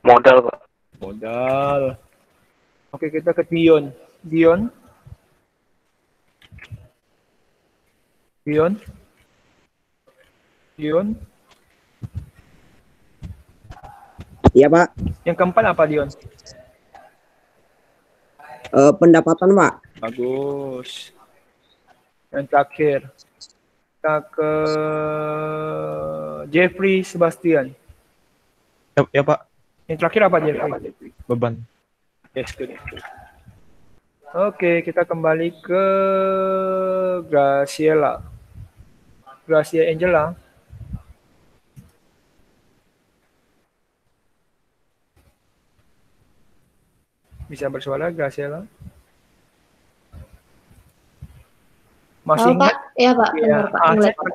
Modal, Pak. Modal. Oke, kita ke Dion. Dion. Dion. Dion. Iya, Pak. Yang keempat apa, Dion? Pendapatan, Pak. Bagus. Yang terakhir. Kita ke Jeffrey Sebastian. Ya, Pak. Yang terakhir apa, Jeffrey? Beban. Yes, good. Oke, kita kembali ke Graciela. Gracia Angela. Bisa bersuara, Graciela? Masih ingat? Pak? Ya, Pak. Ya, Benar, Pak.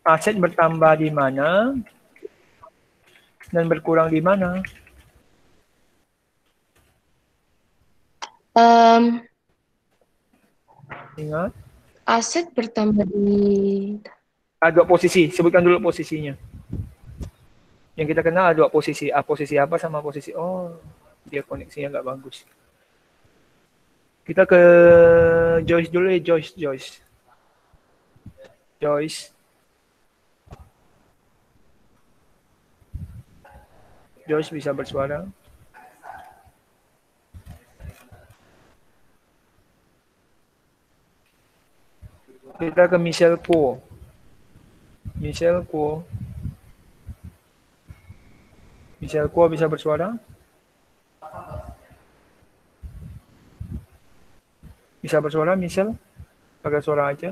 aset bertambah di mana dan berkurang di mana? Ingat? Aset bertambah di... Dua posisi, sebutkan dulu posisinya. Yang kita kenal ada dua posisi. Posisi apa sama posisi... Oh, dia koneksinya nggak bagus. Kita ke Joyce dulu ya, Joyce. Joyce bisa bersuara. Kita ke Michelle Kuo. Michelle Kuo bisa bersuara? Bisa bersuara, Michelle? Pakai suara aja.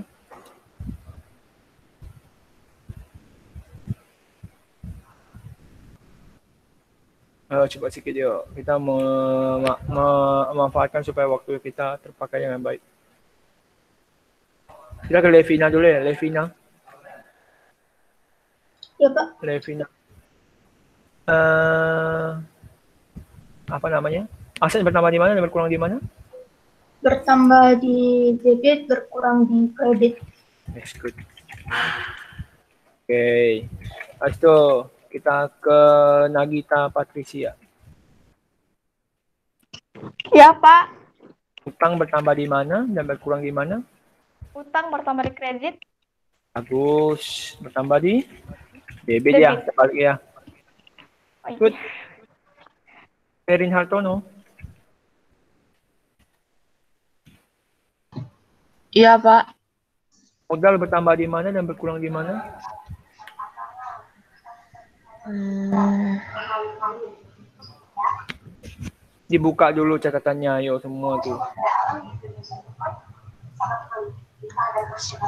Coba sedikit yuk. Kita memanfaatkan supaya waktu kita terpakai dengan baik. Kita ke Levina dulu ya, Levina. Ya, Pak. Levina. Apa namanya? Aset bertambah di mana dan berkurang di mana? Bertambah di debit, berkurang di kredit. Yes, good. Oke. Habis itu kita ke Nagita Patricia. Ya, Pak. Utang bertambah di mana dan berkurang di mana? Utang bertambah di kredit. Bagus. Bertambah di debit ya, terbalik ya. Good. Erin Hartono. Iya, Pak. Modal bertambah di mana dan berkurang di mana? Dibuka dulu catatannya, ayo semua tuh.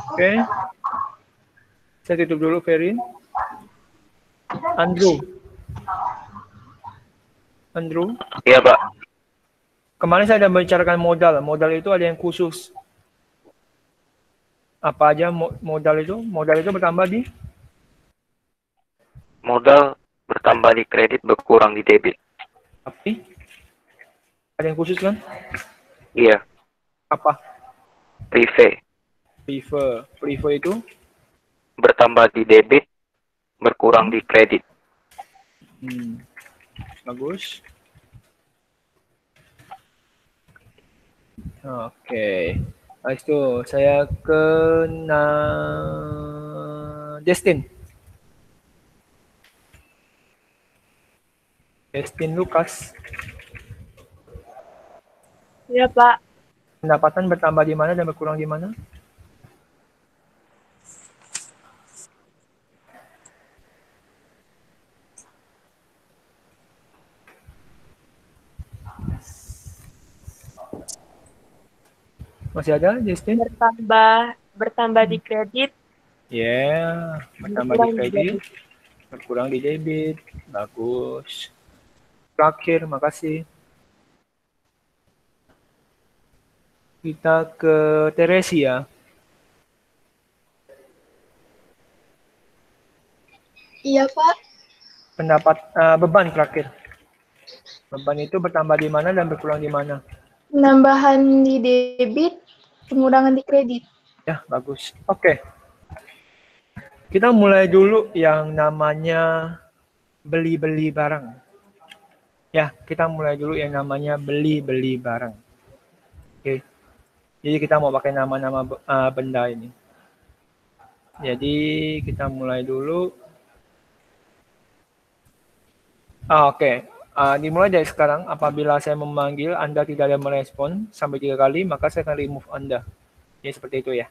Oke. Saya tutup dulu, Ferin. Andrew. Iya, Pak. Kemarin saya sudah membicarakan modal. Modal itu ada yang khusus. Apa aja modal itu? Modal itu bertambah di? Modal bertambah di kredit, berkurang di debit. Tapi ada yang khusus kan? Iya. Apa? Prive. Prive itu? Bertambah di debit, berkurang di kredit. Bagus. Oke. Habis itu saya ke Destin Lucas. Ya, Pak. Pendapatan bertambah di mana dan berkurang di mana? Masih ada, Justin? Bertambah di kredit. Yeah, bertambah di kredit, berkurang di debit. Bagus. Terakhir, makasih. Kita ke Teresia. Iya, Pak. Beban terakhir. Beban itu bertambah di mana dan berkurang di mana? Penambahan di debit, pengurangan di kredit. Ya, bagus. Oke. Kita mulai dulu yang namanya beli-beli barang. Ya, kita mulai dulu yang namanya beli-beli barang. Oke. Jadi kita mau pakai nama-nama benda ini. Jadi kita mulai dulu. Oke. Dimulai dari sekarang, apabila saya memanggil, Anda tidak ada merespon sampai 3 kali, maka saya akan remove Anda. Jadi seperti itu ya.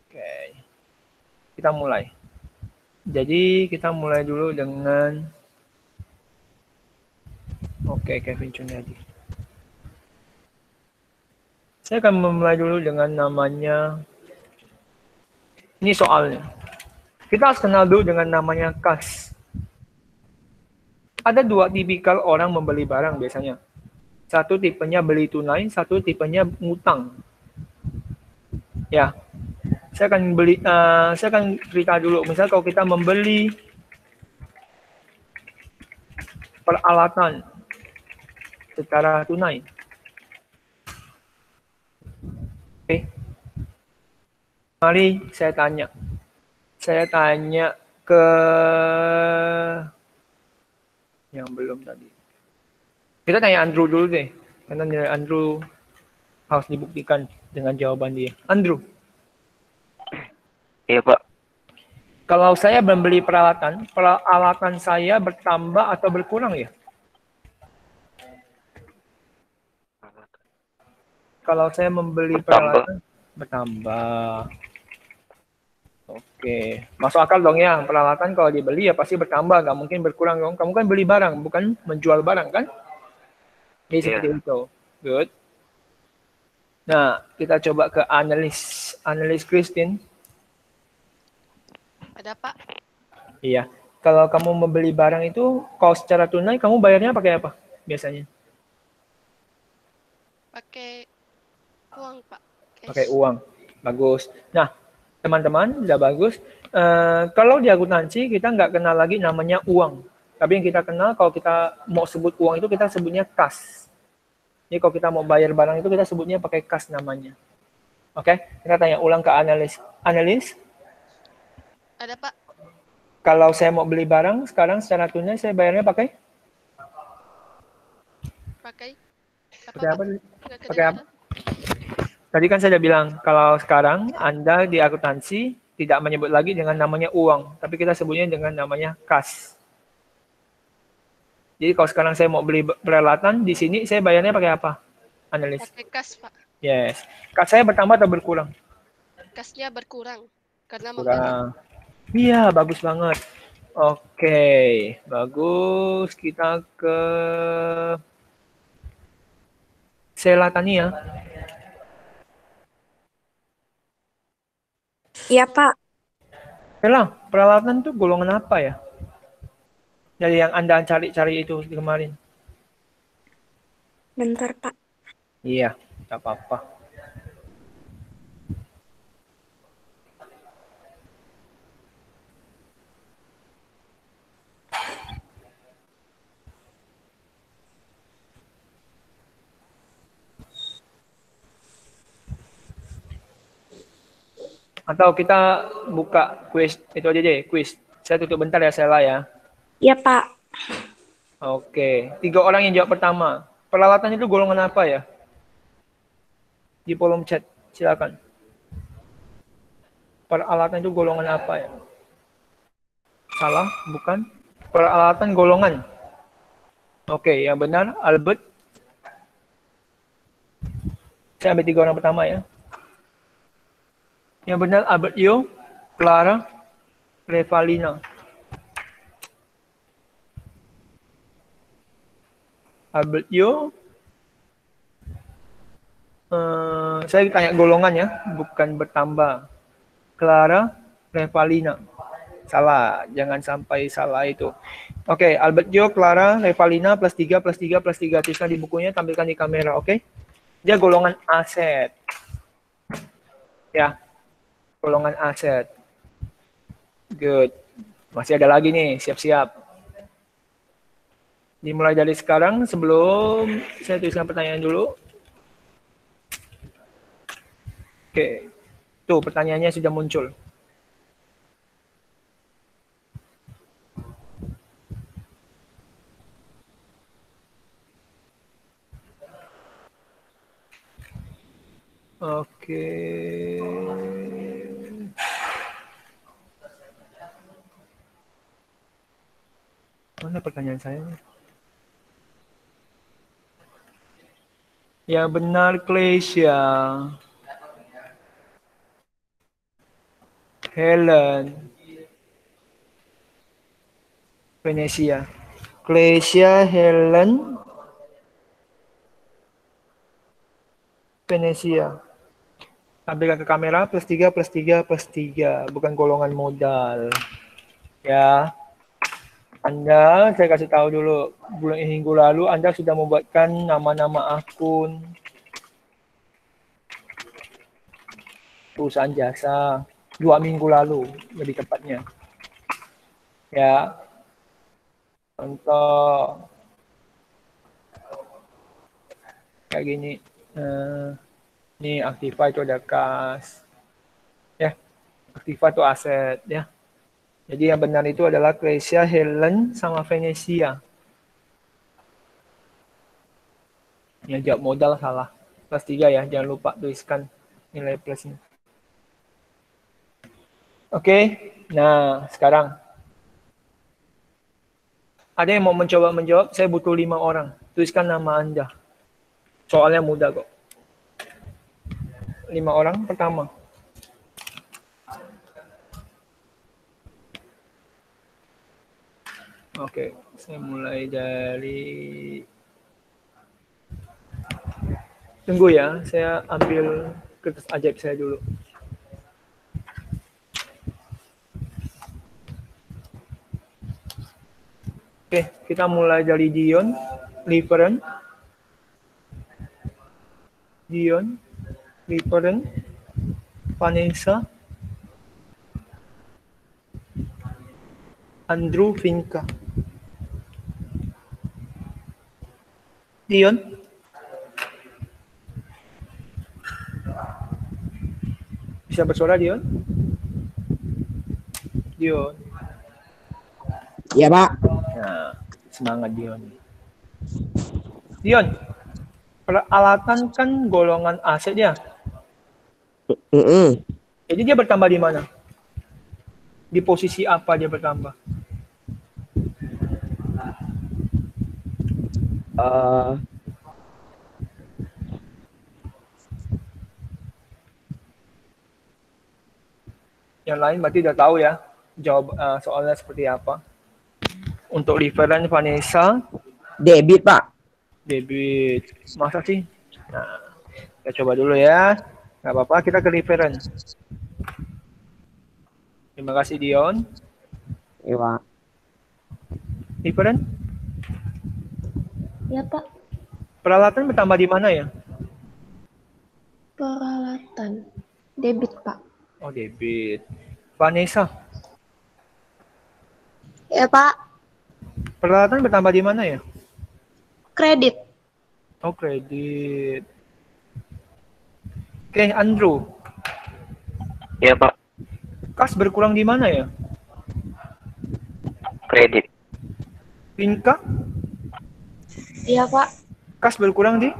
Oke. Kita mulai. Jadi kita mulai dulu dengan Kevin Cunyadi. Saya akan memulai dulu dengan namanya, ini soalnya. Kita harus kenal dulu dengan namanya kas. Ada 2 tipikal orang membeli barang biasanya. Satu tipenya beli tunai, satu tipenya ngutang. Ya, saya akan cerita dulu. Misal kalau kita membeli peralatan secara tunai. Oke. Mari saya tanya. Saya tanya ke yang belum tadi. Kita tanya Andrew dulu deh. Karena nilai Andrew harus dibuktikan dengan jawaban dia. Andrew. Iya, Pak. Kalau saya membeli peralatan saya bertambah atau berkurang ya? Kalau saya membeli peralatan bertambah. Oke, masuk akal dong ya. Peralatan kalau dibeli ya pasti bertambah, nggak mungkin berkurang dong. Kamu kan beli barang, bukan menjual barang kan? Jadi seperti itu. Good. Nah, kita coba ke analis Christine. Ada, Pak. Iya. Kalau kamu membeli barang itu, kalau secara tunai, kamu bayarnya pakai apa biasanya? Pakai uang, Pak. Cash. Pakai uang. Bagus. Nah, teman-teman, udah bagus. Kalau di akuntansi, kita nggak kenal lagi namanya uang. Tapi yang kita kenal, kalau kita mau sebut uang itu, kita sebutnya kas. Jadi kalau kita mau bayar barang itu, kita sebutnya pakai kas namanya. Oke, kita tanya ulang ke analis. Analis? Ada, Pak. Kalau saya mau beli barang, sekarang secara tunai saya bayarnya pakai? Pakai Pakai apa? Nggak Pakai apa? kedengaran. Tadi kan saya udah bilang, kalau sekarang Anda di akuntansi tidak menyebut lagi dengan namanya uang, tapi kita sebutnya dengan namanya kas. Jadi kalau sekarang saya mau beli peralatan, di sini saya bayarnya pakai apa? Analis. Pakai kas, Pak. Yes. Kas saya bertambah atau berkurang? Kasnya berkurang karena membeli. Kurang. Iya, bagus banget. Oke, bagus. Kita ke Sheila Tania. Iya, Pak. Sheila, peralatan tuh golongan apa ya? Dari yang Anda cari-cari itu kemarin. Bentar, Pak. Iya, tak apa-apa. Atau kita buka quiz, itu aja deh, quiz. Saya tutup bentar ya, Sheila ya. Iya, Pak. Oke, 3 orang yang jawab pertama. Peralatan itu golongan apa ya? Di kolom chat, silakan. Peralatan itu golongan apa ya? Salah, bukan. Peralatan golongan. Oke, yang benar, Albert. Saya ambil 3 orang pertama ya. Yang benar, Albert Yo, Clara, Revalina. Albert Yo. Saya tanya golongan ya, bukan bertambah. Clara, Revalina. Salah, jangan sampai salah itu. Oke, Albert Yo, Clara, Revalina, plus 3, plus 3, plus 3. Tuliskan di bukunya, tampilkan di kamera, oke? Dia golongan aset. Ya, golongan aset. Good. Masih ada lagi nih, siap-siap. Dimulai dari sekarang, sebelum saya tuliskan pertanyaan dulu. Oke. Tuh pertanyaannya sudah muncul. Oke. Mana pertanyaan saya? Ya benar, Clesia. Helen. Venesia. Clesia, Helen, Venesia. Tampilkan ke kamera plus 3 plus 3 plus 3. Bukan golongan modal. Ya. Anda, saya kasih tahu dulu, minggu lalu Anda sudah membuatkan nama-nama akun perusahaan jasa 2 minggu lalu, lebih tepatnya. Ya, contoh kayak gini. Ini Aktiva itu ada kas, ya. Aktiva itu aset, ya. Jadi yang benar itu adalah Clesia, Helen, sama Venesia. Yang jawab modal salah. Plus 3 ya, jangan lupa tuliskan nilai plusnya. Oke, nah sekarang. Ada yang mau mencoba menjawab? Saya butuh 5 orang. Tuliskan nama Anda. Soalnya mudah kok. 5 orang pertama. Oke, saya mulai dari... Tunggu ya, saya ambil kertas ajaib saya dulu. Oke, kita mulai dari Dion, Liveren, Vanessa, Andrew, Vinka. Dion? Bisa bersuara, Dion? Dion. Iya, Pak. Nah, semangat Dion. Dion, peralatan kan golongan aset ya. Jadi dia bertambah di mana? Di posisi apa dia bertambah? Yang lain berarti udah tahu ya jawab soalnya seperti apa. Untuk Liveren, Vanessa, Debit, Pak. debit. Masa sih? Nah, kita coba dulu ya. Nggak apa-apa, kita ke Liveren. Terima kasih Dion. Iya, Pak. Liveren, Ya, Pak. peralatan bertambah di mana ya? Peralatan. Debit, Pak. Oh, debit. Vanessa, Ya, Pak. peralatan bertambah di mana ya? Kredit. Oh, kredit. Oke, Andrew, Ya Pak, kas berkurang di mana ya? kredit. Vinka, Iya, Pak. kas berkurang di?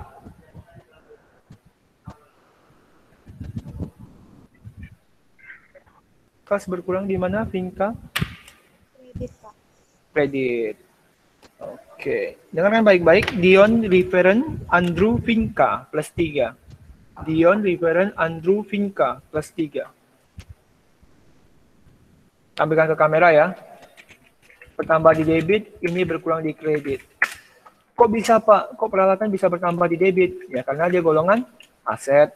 Kas berkurang di mana, Vinka? Kredit, Pak. Kredit. Oke, dengarkan baik-baik. Dion, Liveren, Andrew, Vinka plus 3. Dion, Liveren, Andrew, Vinka plus 3. Tampilkan ke kamera ya. Bertambah di debit, ini berkurang di kredit. Kok bisa Pak? Kok peralatan bisa bertambah di debit? Ya karena dia golongan aset.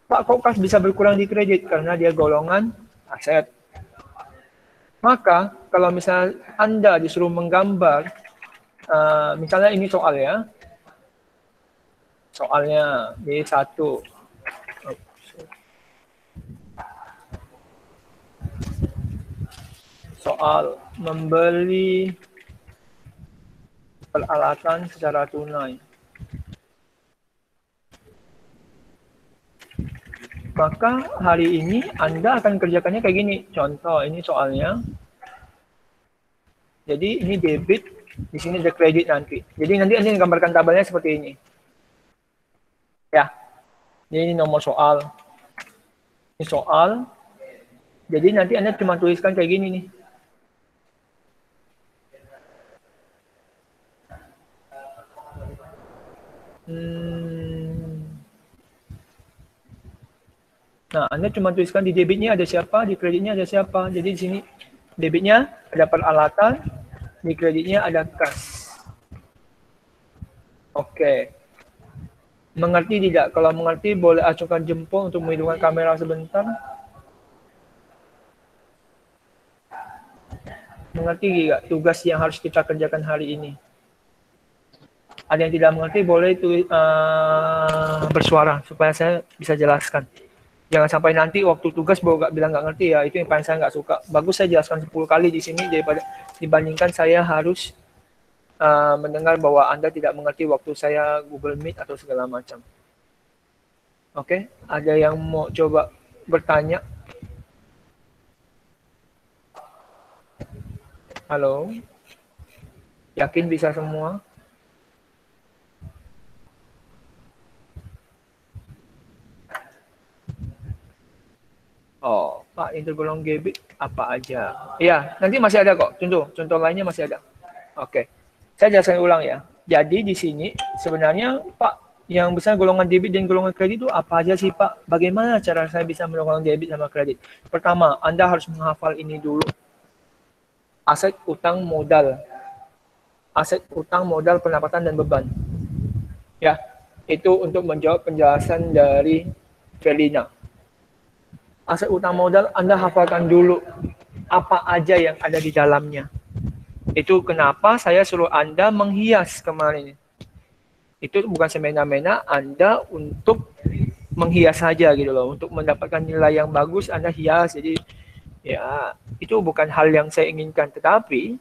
Pak, kok kas bisa berkurang di kredit? Karena dia golongan aset. Maka kalau misalnya Anda disuruh menggambar, misalnya ini soal ya. Soalnya B1. Soal membeli peralatan secara tunai. maka hari ini Anda akan kerjakannya kayak gini. Contoh, ini soalnya. Jadi ini debit, di sini ada kredit nanti. Jadi nanti Anda gambarkan tabelnya seperti ini. Ya, jadi ini nomor soal. Ini soal. Jadi nanti Anda cuma tuliskan kayak gini nih. Nah, Anda cuma tuliskan di debitnya ada siapa, di kreditnya ada siapa. Jadi di sini debitnya ada peralatan, di kreditnya ada kas. Oke. Mengerti tidak? Kalau mengerti boleh acungkan jempol untuk menghidupkan kamera sebentar. Mengerti tidak tugas yang harus kita kerjakan hari ini? Ada yang tidak mengerti boleh bersuara supaya saya bisa jelaskan. Jangan sampai nanti waktu tugas baru bilang nggak ngerti ya, itu yang paling saya nggak suka. Bagus saya jelaskan 10 kali di sini daripada dibandingkan saya harus mendengar bahwa Anda tidak mengerti waktu saya Google Meet atau segala macam. Oke, ada yang mau coba bertanya? Halo? Yakin bisa semua? Oh, Pak, yang tergolong debit apa aja? Iya, nanti masih ada kok. Contoh lainnya masih ada. Oke, saya jelaskan ulang ya. Jadi di sini sebenarnya Pak, yang besar golongan debit dan golongan kredit itu apa aja sih Pak? Bagaimana cara saya bisa melakukan debit sama kredit? Pertama, Anda harus menghafal ini dulu. Aset, utang, modal. Aset, utang, modal, pendapatan, dan beban. Ya, itu untuk menjawab penjelasan dari Felina. Aset, utang, modal Anda hafalkan dulu apa aja yang ada di dalamnya. Itu kenapa saya suruh Anda menghias kemarin. Itu bukan semena-mena Anda untuk menghias saja gitu loh. Untuk mendapatkan nilai yang bagus Anda hias. Jadi ya itu bukan hal yang saya inginkan. Tetapi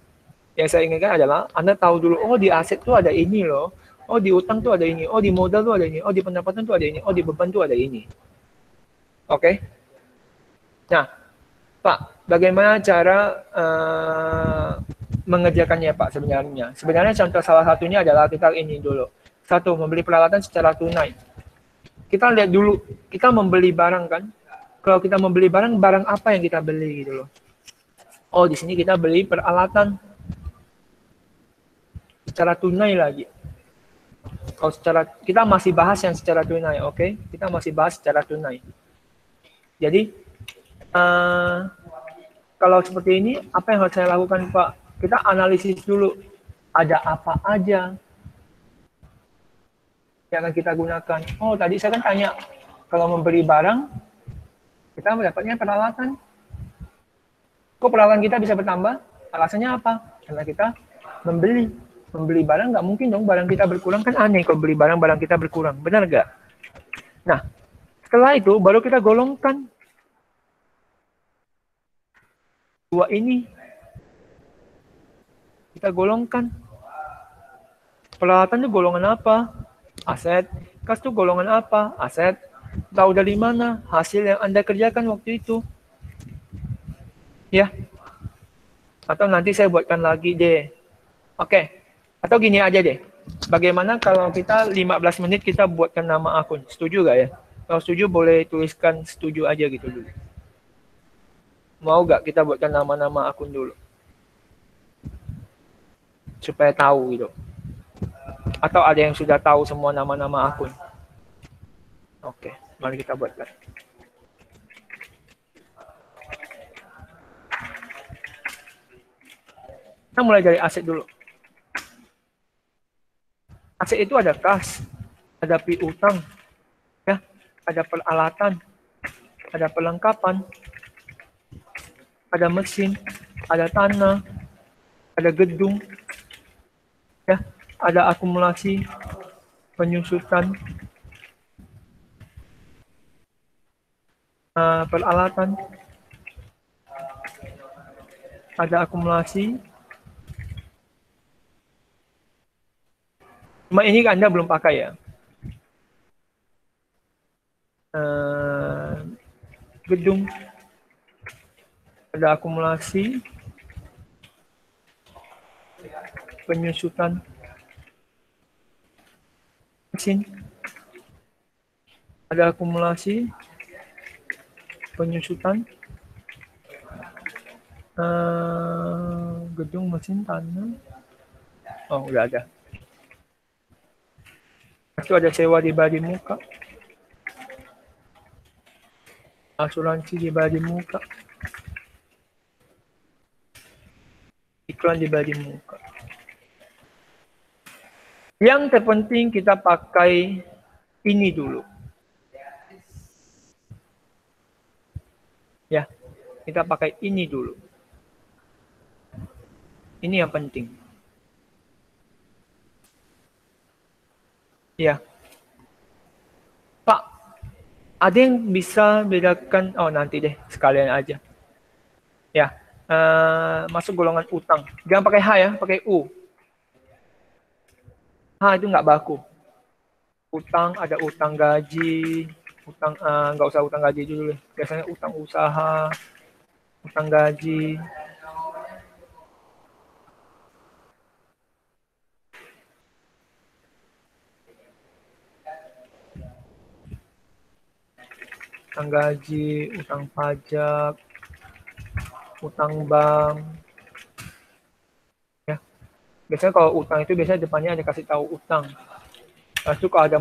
yang saya inginkan adalah Anda tahu dulu, oh di aset tuh ada ini loh. Oh di utang tuh ada ini. Oh di modal tuh ada ini. Oh di pendapatan tuh ada ini. Oh di beban tuh ada ini. Oke? Nah, Pak, bagaimana cara mengerjakannya Pak sebenarnya? Sebenarnya contoh salah satunya adalah kita ini dulu. Satu, membeli peralatan secara tunai. Kita lihat dulu, kita membeli barang kan. Kalau kita membeli barang, barang apa yang kita beli gitu loh. Oh, di sini kita beli peralatan secara tunai lagi. Kalau secara, kita masih bahas yang secara tunai, oke? Kita masih bahas secara tunai. Jadi, kalau seperti ini, apa yang harus saya lakukan, Pak? Kita analisis dulu. Ada apa aja yang akan kita gunakan. Oh, tadi saya kan tanya, kalau membeli barang, kita mendapatnya peralatan. Kok peralatan kita bisa bertambah? Alasannya apa? Karena kita membeli. Membeli barang nggak mungkin dong barang kita berkurang. Kan aneh kalau beli barang kita berkurang. Benar nggak? Nah, setelah itu baru kita golongkan. Dua ini kita golongkan. Peralatan itu golongan apa? Aset. Kas itu golongan apa? Aset. Tahu dari mana hasil yang Anda kerjakan waktu itu? Ya. Atau nanti saya buatkan lagi deh. Oke. Atau gini aja deh. Bagaimana kalau kita 15 menit kita buatkan nama akun? Setuju gak ya? Kalau setuju boleh tuliskan setuju aja gitu dulu. Mau gak kita buatkan nama-nama akun dulu? Supaya tahu gitu. Atau ada yang sudah tahu semua nama-nama akun? Oke, mari kita buatkan. Kita mulai dari aset dulu. Aset itu ada kas, ada piutang, ya, ada peralatan, ada perlengkapan, ada mesin, ada tanah, ada gedung, ya, ada akumulasi, penyusutan, peralatan, ada akumulasi. Cuma ini Anda belum pakai ya. gedung, ada akumulasi, penyusutan mesin, ada akumulasi, penyusutan, gedung, mesin, tanah. Oh, udah ada. Itu ada sewa di badi muka, asuransi di badi muka, iklan di badi muka. Yang terpenting kita pakai ini dulu. Ya, kita pakai ini dulu. Ini yang penting. Ya. Pak, ada yang bisa bedakan? Oh, nanti deh, sekalian aja. Ya, masuk golongan utang. Jangan pakai H ya, pakai U. H itu nggak baku. Utang, ada utang gaji, utang nggak usah utang gaji dulu. Biasanya utang usaha, utang gaji. Utang gaji, utang pajak, utang bank. Ya. Biasanya kalau utang itu biasanya depannya ada kasih tahu utang. Lalu itu kalau ada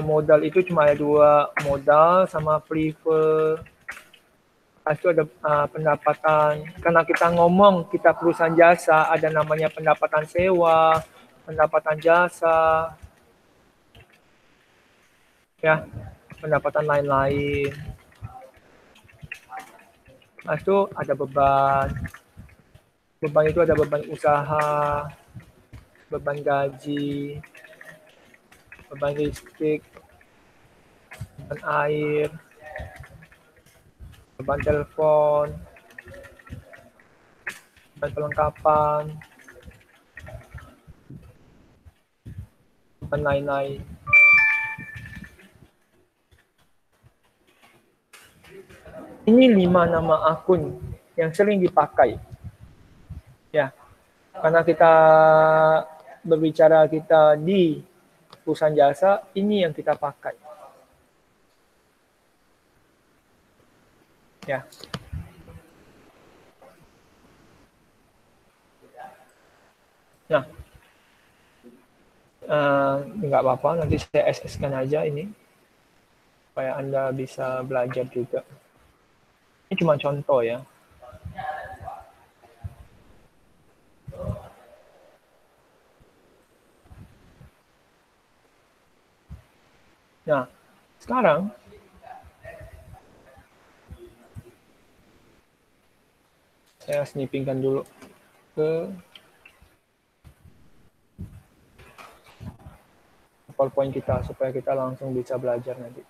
modal itu cuma ada 2, modal sama prefer. Lalu itu ada pendapatan. Karena kita ngomong kita perusahaan jasa, ada namanya pendapatan sewa, pendapatan jasa. Ya. Pendapatan lain-lain. Nah, itu ada beban. Beban itu ada beban usaha, beban gaji, beban listrik, beban air, beban telepon, beban perlengkapan, beban lain-lain. Ini 5 nama akun yang sering dipakai. Ya, karena kita berbicara kita di perusahaan jasa, ini yang kita pakai. Ya. Nah, nggak apa-apa, nanti saya SS-kan aja ini, supaya Anda bisa belajar juga. Ini cuma contoh ya. Nah, sekarang saya snipingkan dulu ke PowerPoint kita supaya kita langsung bisa belajar nanti.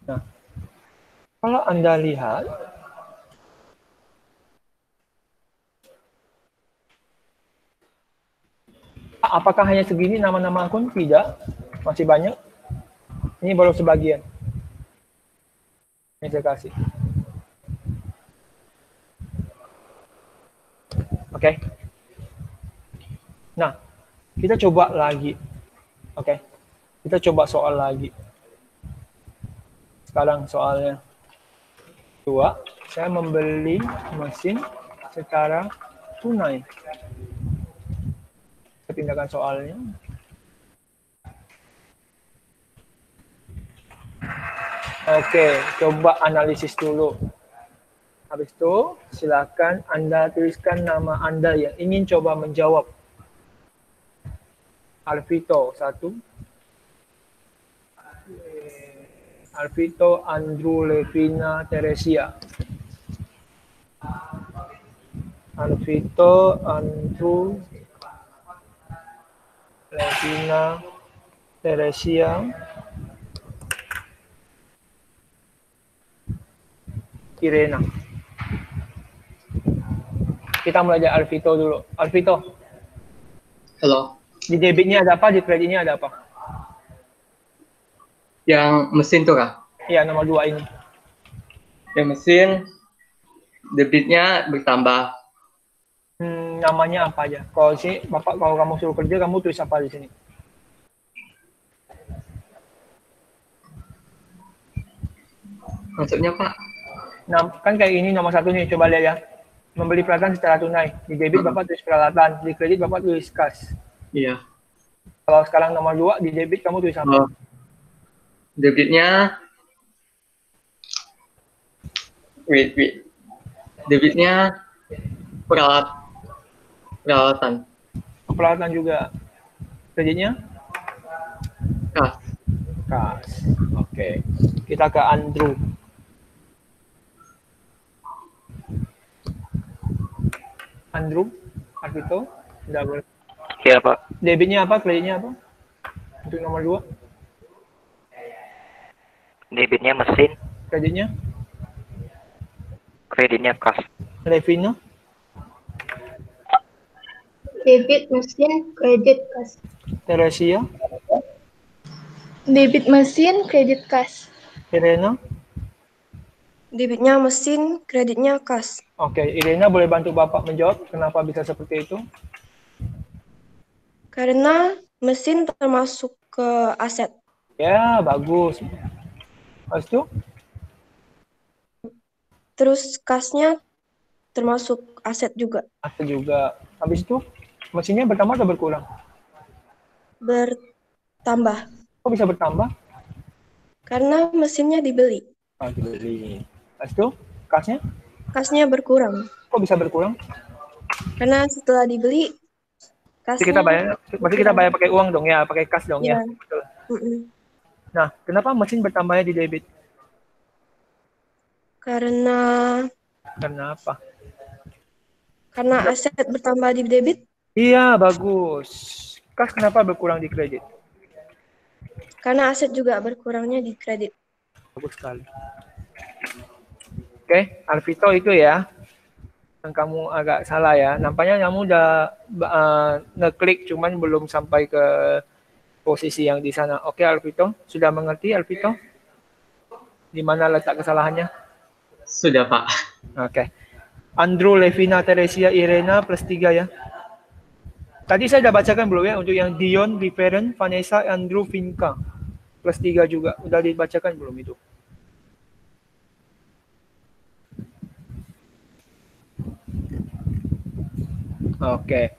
Nah, kalau Anda lihat, apakah hanya segini nama-nama akun? Tidak, masih banyak. Ini baru sebagian. Ini saya kasih. Oke. Nah, kita coba lagi. Oke. Kita coba soal lagi. Sekarang soalnya 2, saya membeli mesin secara tunai. Saya pindahkan soalnya. Oke, coba analisis dulu. Habis itu, silakan Anda tuliskan nama Anda yang ingin coba menjawab. Alvito 1. Alvito, Andrew, Levina, Teresia. Alvito, Andrew, Levina, Teresia, Irena. Kita mulai dari Alvito dulu. Alvito. Halo. Di debitnya ada apa, di kreditnya ada apa? Yang mesin tuh kah? Iya, nomor 2 ini. Yang mesin debitnya bertambah. Namanya apa aja? Kalau sini, Bapak, kalau kamu suruh kerja, kamu tulis apa di sini? Maksudnya Pak? Nah, kan kayak ini nomor 1 nih, coba lihat ya. Membeli peralatan secara tunai. Di debit Bapak tulis peralatan, di kredit Bapak tulis kas. Iya. Kalau sekarang nomor 2, di debit kamu tulis apa? Debitnya wait. Debitnya peralatan. Peralatan juga. Kreditnya? Kas. Kas. Oke. Kita ke Andrew. Andrew, Arvito, udah boleh. Iya, Pak. Debitnya apa, kreditnya apa? Untuk nomor 2. Debitnya mesin, Kreditnya? kreditnya kas. Levino? Debit mesin, kredit kas. Teresia? Debit mesin, kredit kas. Irena? Debitnya mesin, kreditnya kas. Oke, Irena boleh bantu Bapak menjawab kenapa bisa seperti itu? Karena mesin termasuk ke aset. Ya, bagus. Habis itu? Terus kasnya termasuk aset juga. Ada juga. Habis itu, mesinnya bertambah atau berkurang? Bertambah. Kok bisa bertambah? Karena mesinnya dibeli. Ah, dibeli. Habis itu, kasnya? Kasnya berkurang. Kok bisa berkurang? Karena setelah dibeli, Berarti kasnya... kita bayar pakai uang dong ya, pakai kas dong ya. Iya. Betul. Mm-mm. Nah, kenapa mesin bertambahnya di debit? Karena Apa? aset bertambah di debit. Iya, bagus. Kas kenapa berkurang di kredit? Karena aset juga berkurangnya di kredit. Bagus sekali. Oke, Alvito itu ya. Yang kamu agak salah ya. Nampaknya kamu udah ngeklik cuman belum sampai ke posisi yang di sana. Oke, Alvito, sudah mengerti Alvito? Di mana letak kesalahannya? Sudah Pak. Oke. Andrew, Levina, Teresia, Irena plus 3 ya. Tadi saya sudah bacakan belum ya untuk yang Dion, Viveren, Vanessa, Andrew, Vinka. Plus 3 juga. Udah dibacakan belum itu? Oke.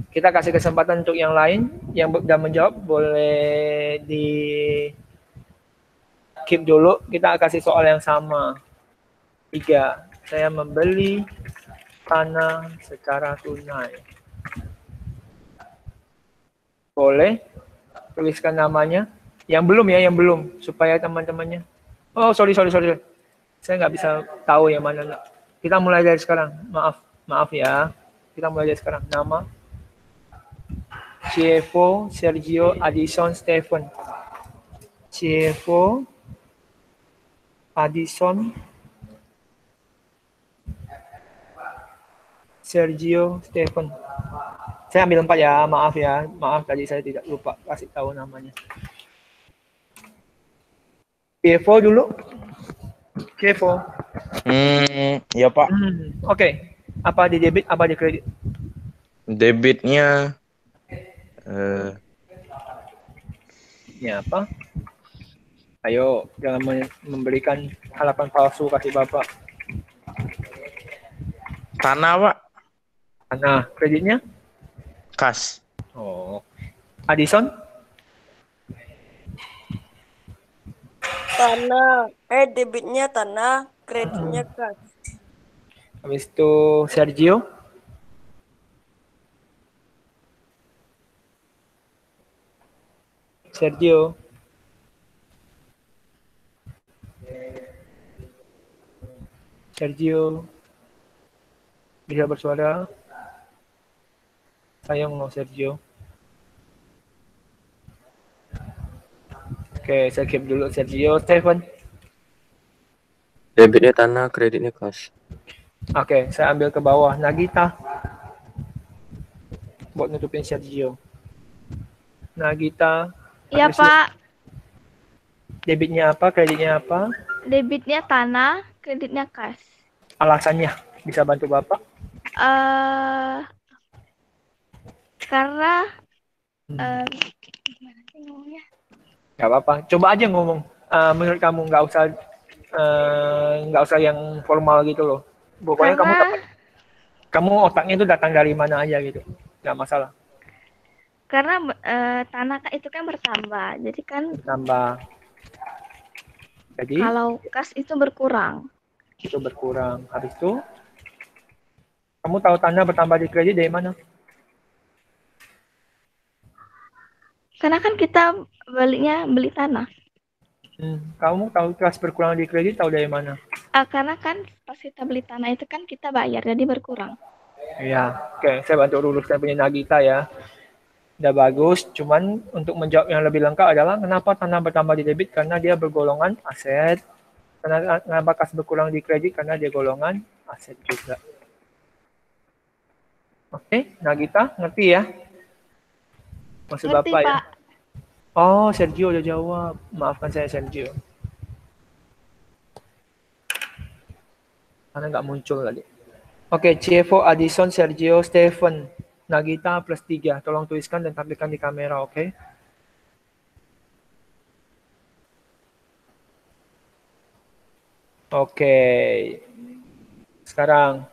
Kita kasih kesempatan untuk yang lain yang sudah menjawab boleh di keep dulu. Kita kasih soal yang sama. 3. Saya membeli tanah secara tunai. Boleh tuliskan namanya. Yang belum ya, yang belum supaya teman-temannya. Oh, sorry. Saya nggak bisa tahu yang mana. Kita mulai dari sekarang. Maaf ya. Kita mulai dari sekarang. Nama Chievo, Sergio, Addison, Stephen. Chievo, Addison, Sergio, Stephen. Saya ambil 4 ya, maaf ya. Maaf tadi saya tidak lupa kasih tahu namanya. Chievo dulu. Chievo. Ya Pak. Oke. Apa di debit, apa di kredit? Debitnya Ini apa? Ayo, jangan memberikan harapan palsu kasih Bapak. tanah Pak. Nah, kreditnya? Kas. Oh. Addison? Tanah. Debitnya tanah, kreditnya kas. Habis itu Sergio? Sergio? Sergio? Bisa bersuara? Sayang no Sergio. Oke, saya keep dulu Sergio. Stephen? Debitnya tanah, kreditnya kas. Oke, saya ambil ke bawah. Nagita? Buat nutupin Sergio. Nagita. Iya, Patricia. Pak. Debitnya apa? Kreditnya apa? Debitnya tanah, kreditnya kas. Alasannya bisa bantu Bapak? Karena gimana sih ngomongnya? Gak apa-apa. Coba aja ngomong. Menurut kamu nggak usah yang formal gitu loh. Pokoknya kamu otaknya itu datang dari mana aja gitu. Nggak masalah. Karena tanah itu kan bertambah, jadi kan Tambah. Jadi kalau kas itu berkurang. itu berkurang. Habis itu kamu tahu tanah bertambah di kredit dari mana? Karena kan kita beli tanah. Kamu tahu kas berkurang di kredit tahu dari mana? Karena kan pas kita beli tanah itu kan kita bayar, jadi berkurang. Iya, oke. Saya bantu luruskan punya Nagita ya. Udah bagus, cuman untuk menjawab yang lebih lengkap adalah kenapa tanah bertambah di debit? Karena dia bergolongan aset. Kenapa kas berkurang di kredit? Karena dia golongan aset juga. Oke, Nagita, ngerti ya? Maksud Ngerti, Bapak ya? Pak. Oh, Sergio udah jawab. Maafkan saya, Sergio. Karena nggak muncul tadi. Oke, Chievo, Addison, Sergio, Stephen, Nagita plus 3. Tolong tuliskan dan tampilkan di kamera, oke? Oke. Sekarang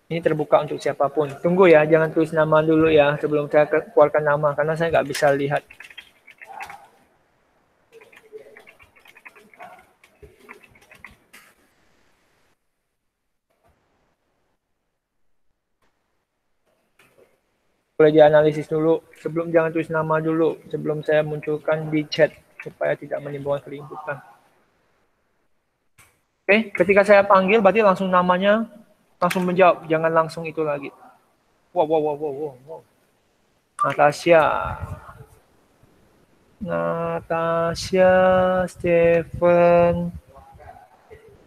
ini terbuka untuk siapapun. Tunggu ya, jangan tulis nama dulu ya sebelum saya keluarkan nama karena saya nggak bisa lihat. Boleh dianalisis dulu, jangan tulis nama dulu sebelum saya munculkan di chat supaya tidak menimbulkan keributan. Oke, ketika saya panggil berarti langsung namanya langsung menjawab, jangan langsung itu lagi. Wow. Natasha, Stephen,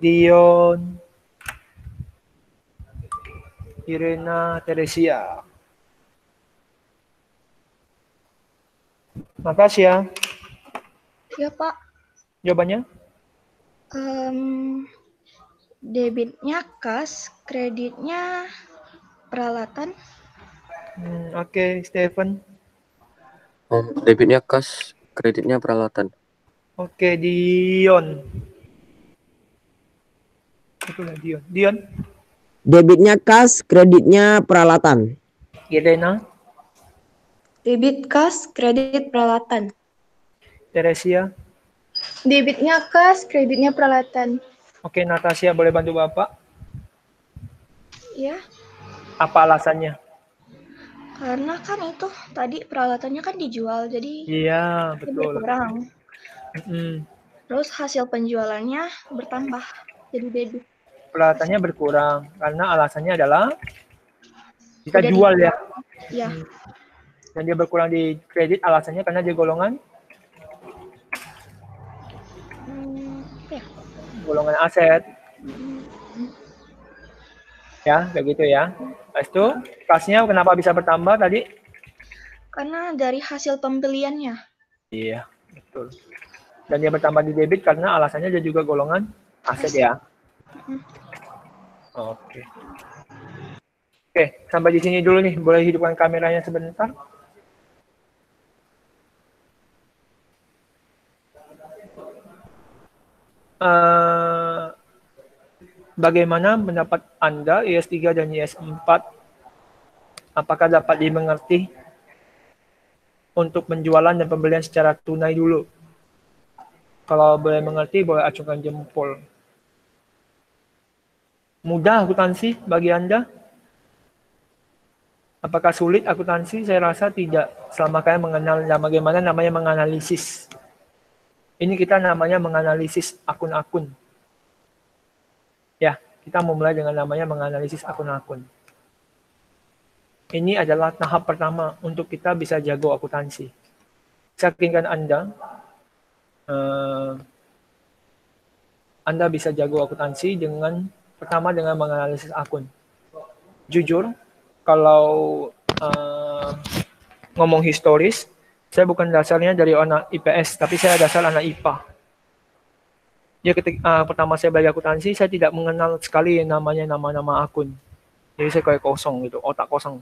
Dion, Irena, Teresia. Natasha. Ya, Pak. Jawabannya? Debitnya kas, kreditnya peralatan. Oke, Stephen. Debitnya kas, kreditnya peralatan. Oke, Dion. Itulah Dion. Dion. Debitnya kas, kreditnya peralatan. Irena. Debit kas, kredit peralatan. Teresia. Debitnya kas, kreditnya peralatan. Oke, Natasha boleh bantu Bapak? Ya, Apa alasannya? karena kan itu tadi peralatannya kan dijual, jadi Iya, betul. berkurang. Mm-mm. Terus hasil penjualannya bertambah, jadi debit. Peralatannya berkurang karena alasannya adalah kita Udah jual ya. Ya, Dan dia berkurang di kredit alasannya karena dia golongan ya. golongan aset. Ya, kayak gitu ya. Habis itu, kasnya kenapa bisa bertambah tadi? Karena dari hasil pembeliannya. Iya, betul. Dan dia bertambah di debit karena alasannya dia juga golongan aset ya. Oke. Oke, sampai di sini dulu nih. Boleh hidupkan kameranya sebentar? Bagaimana pendapat Anda IS3 dan IS4? Apakah dapat dimengerti untuk penjualan dan pembelian secara tunai dulu? Kalau boleh mengerti, boleh acungkan jempol. Mudah akuntansi bagi Anda? Apakah sulit akuntansi? Saya rasa tidak. Selama kalian mengenal bagaimana namanya menganalisis. Ini kita namanya menganalisis akun-akun. Ya, kita memulai dengan namanya menganalisis akun-akun. Ini adalah tahap pertama untuk kita bisa jago akuntansi. Saya yakinkan Anda bisa jago akuntansi pertama dengan menganalisis akun. Jujur, kalau ngomong historis, Saya bukan dasarnya dari anak IPS, tapi saya dasar anak IPA. Ya ketika pertama saya belajar akuntansi, saya tidak mengenal sekali namanya nama-nama akun. Jadi saya kayak kosong gitu, otak kosong.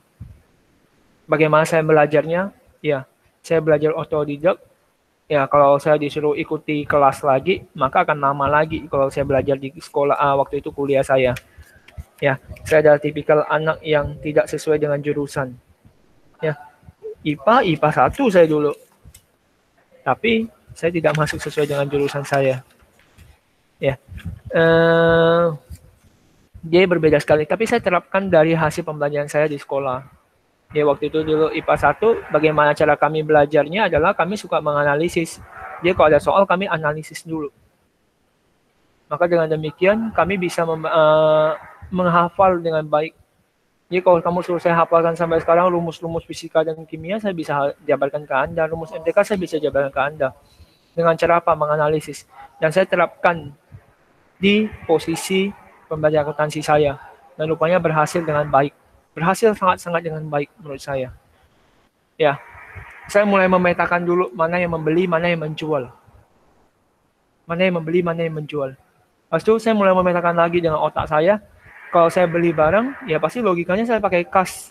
Bagaimana saya belajarnya? Ya, saya belajar otodidak. Ya, kalau saya disuruh ikuti kelas lagi, maka akan lama lagi kalau saya belajar di sekolah waktu itu kuliah saya. Ya, saya adalah tipikal anak yang tidak sesuai dengan jurusan. Ya, IPA 1 saya dulu. Tapi saya tidak masuk sesuai dengan jurusan saya. Ya. Dia berbeda sekali, tapi saya terapkan dari hasil pembelajaran saya di sekolah. Ya, waktu itu dulu IPA 1, bagaimana cara kami belajarnya adalah kami suka menganalisis. Jadi kalau ada soal kami analisis dulu. Maka dengan demikian kami bisa menghafal dengan baik. Jadi kalau kamu suruh saya hafalkan sampai sekarang rumus-rumus fisika dan kimia, saya bisa jabarkan ke Anda. Rumus MTK saya bisa jabarkan ke Anda. Dengan cara apa? Menganalisis. Dan saya terapkan di posisi pembelajaran akuntansi saya. Dan rupanya berhasil dengan baik. Berhasil sangat-sangat dengan baik menurut saya. Ya, saya mulai memetakan dulu mana yang membeli, mana yang menjual. Mana yang membeli, mana yang menjual. Lepas itu saya mulai memetakan lagi dengan otak saya. Kalau saya beli barang, ya pasti logikanya saya pakai kas.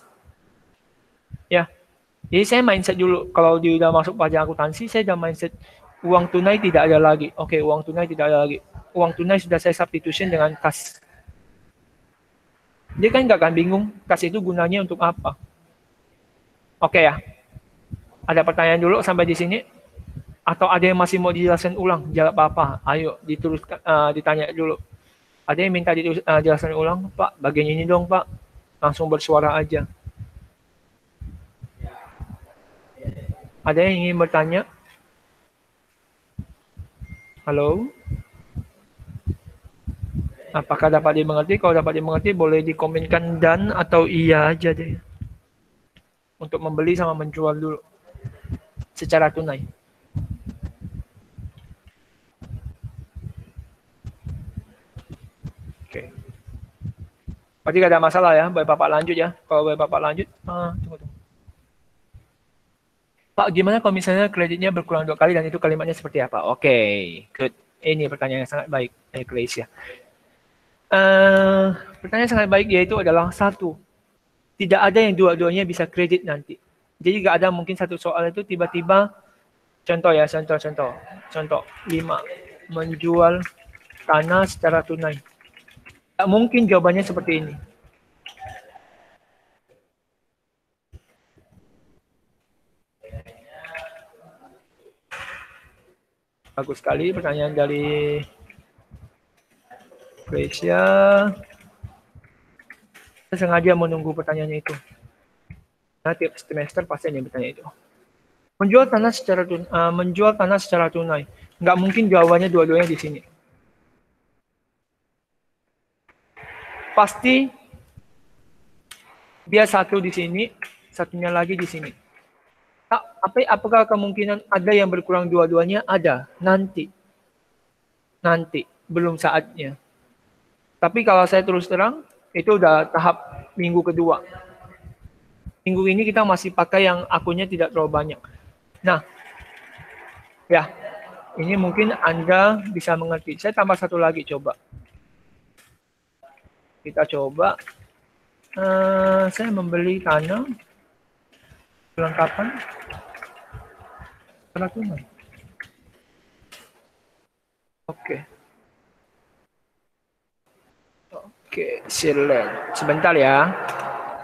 Ya, jadi saya mindset dulu. Kalau dia udah masuk pajak akuntansi, saya udah mindset uang tunai tidak ada lagi. Oke, uang tunai tidak ada lagi. Uang tunai sudah saya substitution dengan kas. Dia kan nggak akan bingung, kas itu gunanya untuk apa. Oke ya, ada pertanyaan dulu sampai di sini? Atau ada yang masih mau dijelaskan ulang? Jawab apa? Ayo, dituliskan, ditanya dulu. Ada yang minta dijelaskan ulang? Pak, bagian ini dong Pak. Langsung bersuara aja. Ada yang ingin bertanya? Halo? Apakah dapat dimengerti? Kalau dapat dimengerti, boleh dikomenkan dan atau iya aja deh. Untuk membeli sama menjual dulu. Secara tunai. Oke. Berarti gak ada masalah ya. Boleh Bapak lanjut ya. Kalau boleh Bapak lanjut. Tunggu. Pak, gimana kalau misalnya kreditnya berkurang 2 kali dan itu kalimatnya seperti apa? Oke, good. Ini pertanyaan yang sangat baik. Ecclesia. Pertanyaan sangat baik yaitu adalah 1. Tidak ada yang dua-duanya bisa kredit nanti. Jadi gak ada mungkin satu soal itu tiba-tiba contoh 5 menjual tanah secara tunai. Gak mungkin jawabannya seperti ini. Bagus sekali pertanyaan dari Gracia. Saya sengaja menunggu pertanyaannya itu. Nah, tiap semester pasti yang bertanya itu. Menjual tanah secara tunai. Nggak mungkin jawabannya dua-duanya di sini. Pasti dia satu di sini, satunya lagi di sini. Apakah kemungkinan ada yang berkurang dua-duanya? Ada. Nanti. Belum saatnya. Tapi kalau saya terus terang, itu udah tahap minggu kedua. Minggu ini kita masih pakai yang akunnya tidak terlalu banyak. Nah, ya, ini mungkin Anda bisa mengerti. Saya tambah satu lagi coba. Kita coba. Saya membeli tanah. Perlengkapan. Tunai. Oke, silent. Sebentar ya.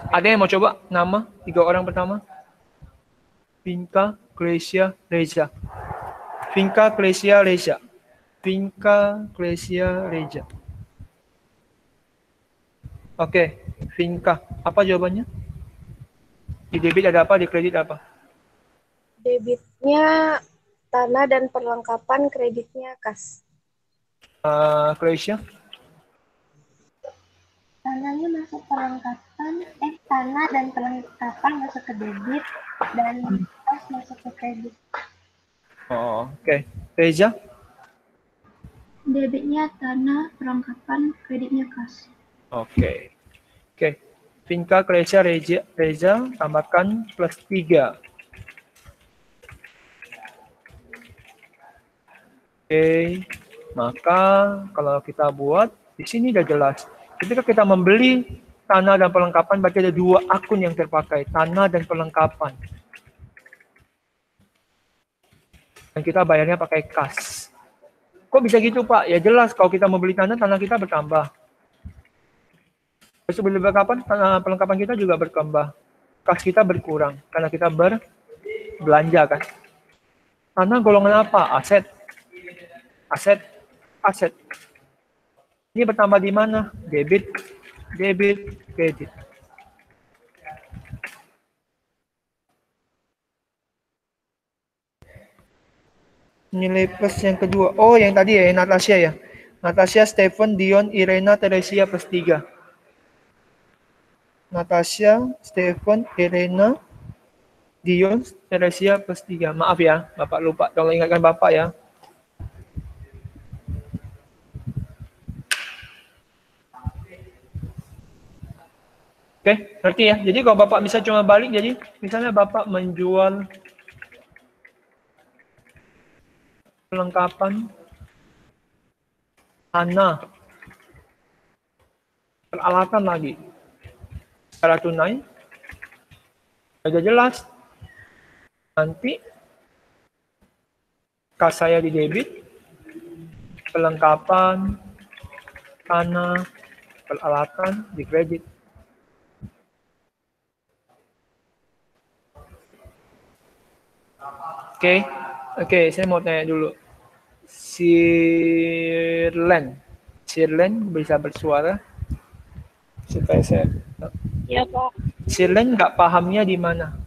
Ada yang mau coba nama 3 orang pertama? Vinka, Gracia, Reza. Vinka, Gracia, Reza. Vinka, Gracia, Reza. Oke, Vinka. Apa jawabannya? Di debit ada apa? Di kredit apa? Debitnya tanah dan perlengkapan, kreditnya kas. Gracia? Tanahnya masuk perlengkapan, tanah dan perlengkapan masuk ke debit dan kas masuk ke kredit. Oh, oke. Reza? Debitnya tanah, perlengkapan, kreditnya kas. Oke. Vinka, Gracia, Reza tambahkan plus 3. Oke. Maka kalau kita buat di sini udah jelas. Ketika kita membeli tanah dan perlengkapan berarti ada dua akun yang terpakai, tanah dan perlengkapan. Dan kita bayarnya pakai kas. Kok bisa gitu Pak? Ya jelas kalau kita membeli tanah kita bertambah. Terus beli perlengkapan kita juga bertambah. Kas kita berkurang karena kita berbelanja kan. Tanah golongan apa? Aset. Aset. Ini bertambah di mana? Debit, kredit. Nilai plus yang kedua. Oh, yang tadi ya, Natasha ya. Natasha, Stephen, Dion, Irena, Teresia plus 3. Natasha, Stephen, Irena, Dion, Teresia plus 3. Maaf ya, Bapak lupa. Tolong ingatkan Bapak ya. Oke, ngerti ya. Jadi kalau Bapak bisa cuma balik, jadi misalnya Bapak menjual perlengkapan tanah, peralatan lagi secara tunai, sudah jelas. Nanti kas saya di debit, perlengkapan, tanah, peralatan di kredit. Oke, saya mau tanya dulu. Sirlen bisa bersuara supaya saya. Ya Pak. Sirlen nggak pahamnya di mana?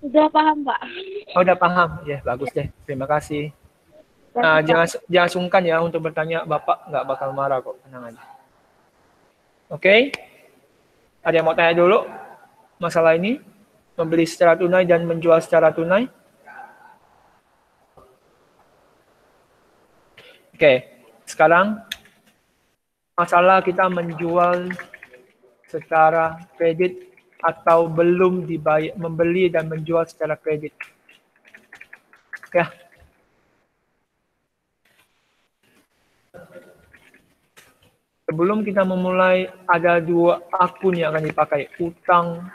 Udah paham Pak. Oh, udah paham. Ya, bagus deh. Terima kasih. Nah, jangan sungkan ya untuk bertanya. Bapak nggak bakal marah kok. Tenang aja. Oke. Ada yang mau tanya dulu masalah ini? Membeli secara tunai dan menjual secara tunai? Oke, sekarang masalah kita menjual secara kredit atau belum dibayar, membeli dan menjual secara kredit. Ya. Sebelum kita memulai, ada dua akun yang akan dipakai, utang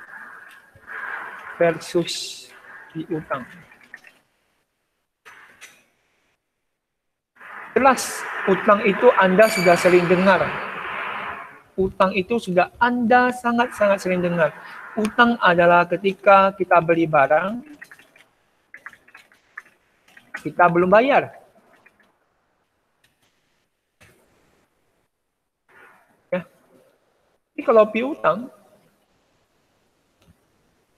versus piutang. Jelas, utang itu Anda sudah sering dengar. Utang itu sudah Anda sangat-sangat sering dengar. Utang adalah ketika kita beli barang, kita belum bayar. Ya. Tapi kalau piutang,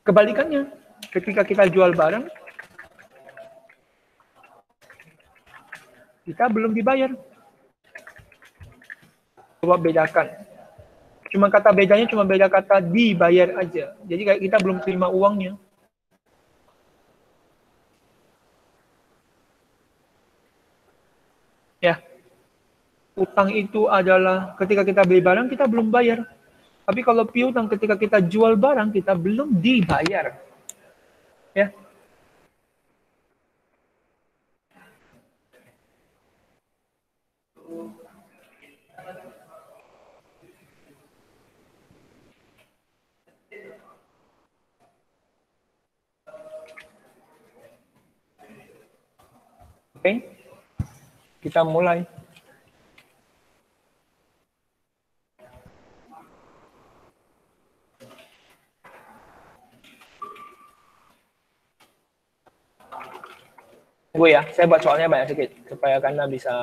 kebalikannya. Ketika kita jual barang, kita belum dibayar. Coba bedakan. Cuma kata bedanya cuma beda kata dibayar aja. Jadi kayak kita belum terima uangnya. Ya. Utang itu adalah ketika kita beli barang kita belum bayar. Tapi kalau piutang ketika kita jual barang kita belum dibayar. Ya. Oke, kita mulai. Tunggu ya, saya buat soalnya banyak sedikit supaya Anda bisa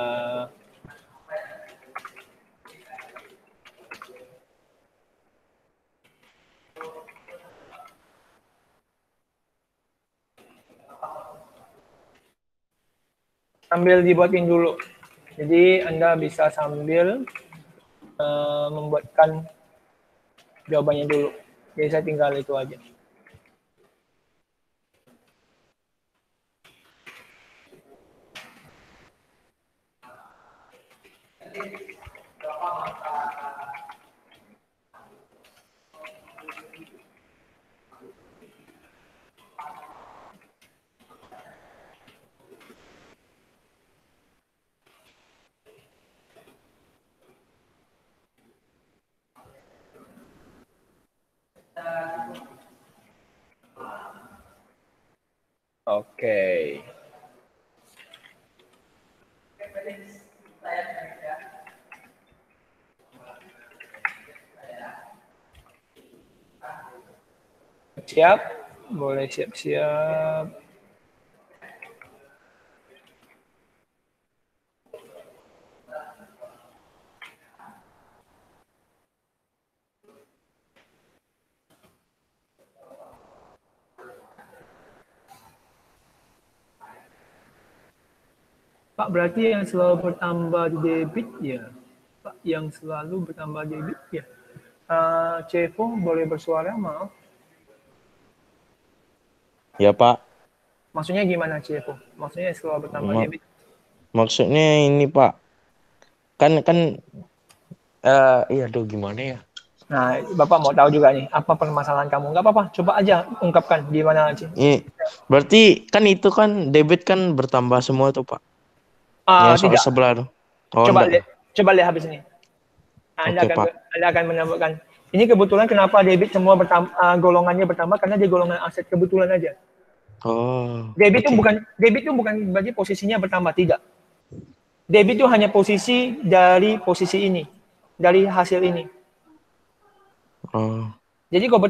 sambil dibuatin dulu. Jadi Anda bisa sambil membuatkan jawabannya dulu. Jadi saya tinggal itu aja. Oke. Siap? Boleh siap-siap. Pak, berarti yang selalu bertambah di debit ya? Pak, yang selalu bertambah debit ya? Cevo boleh bersuara, maaf. Ya Pak. Maksudnya gimana Cevo? Maksudnya selalu bertambah debit? Maksudnya ini Pak. Kan iya aduh gimana ya? Nah, Bapak mau tahu juga nih, apa permasalahan kamu? Nggak apa-apa, coba aja ungkapkan gimana aja. Berarti kan itu kan debit kan bertambah semua tuh Pak. Yang Tidak. sebelah tuh. Oh, coba lihat habis ini. Anda akan menemukan. Ini kebetulan kenapa debit semua golongannya bertambah karena dia golongan aset kebetulan aja. Oh. Debit itu bukan berarti posisinya bertambah, tidak. Debit itu hanya posisi dari posisi ini, dari hasil ini. Oh. Jadi kalau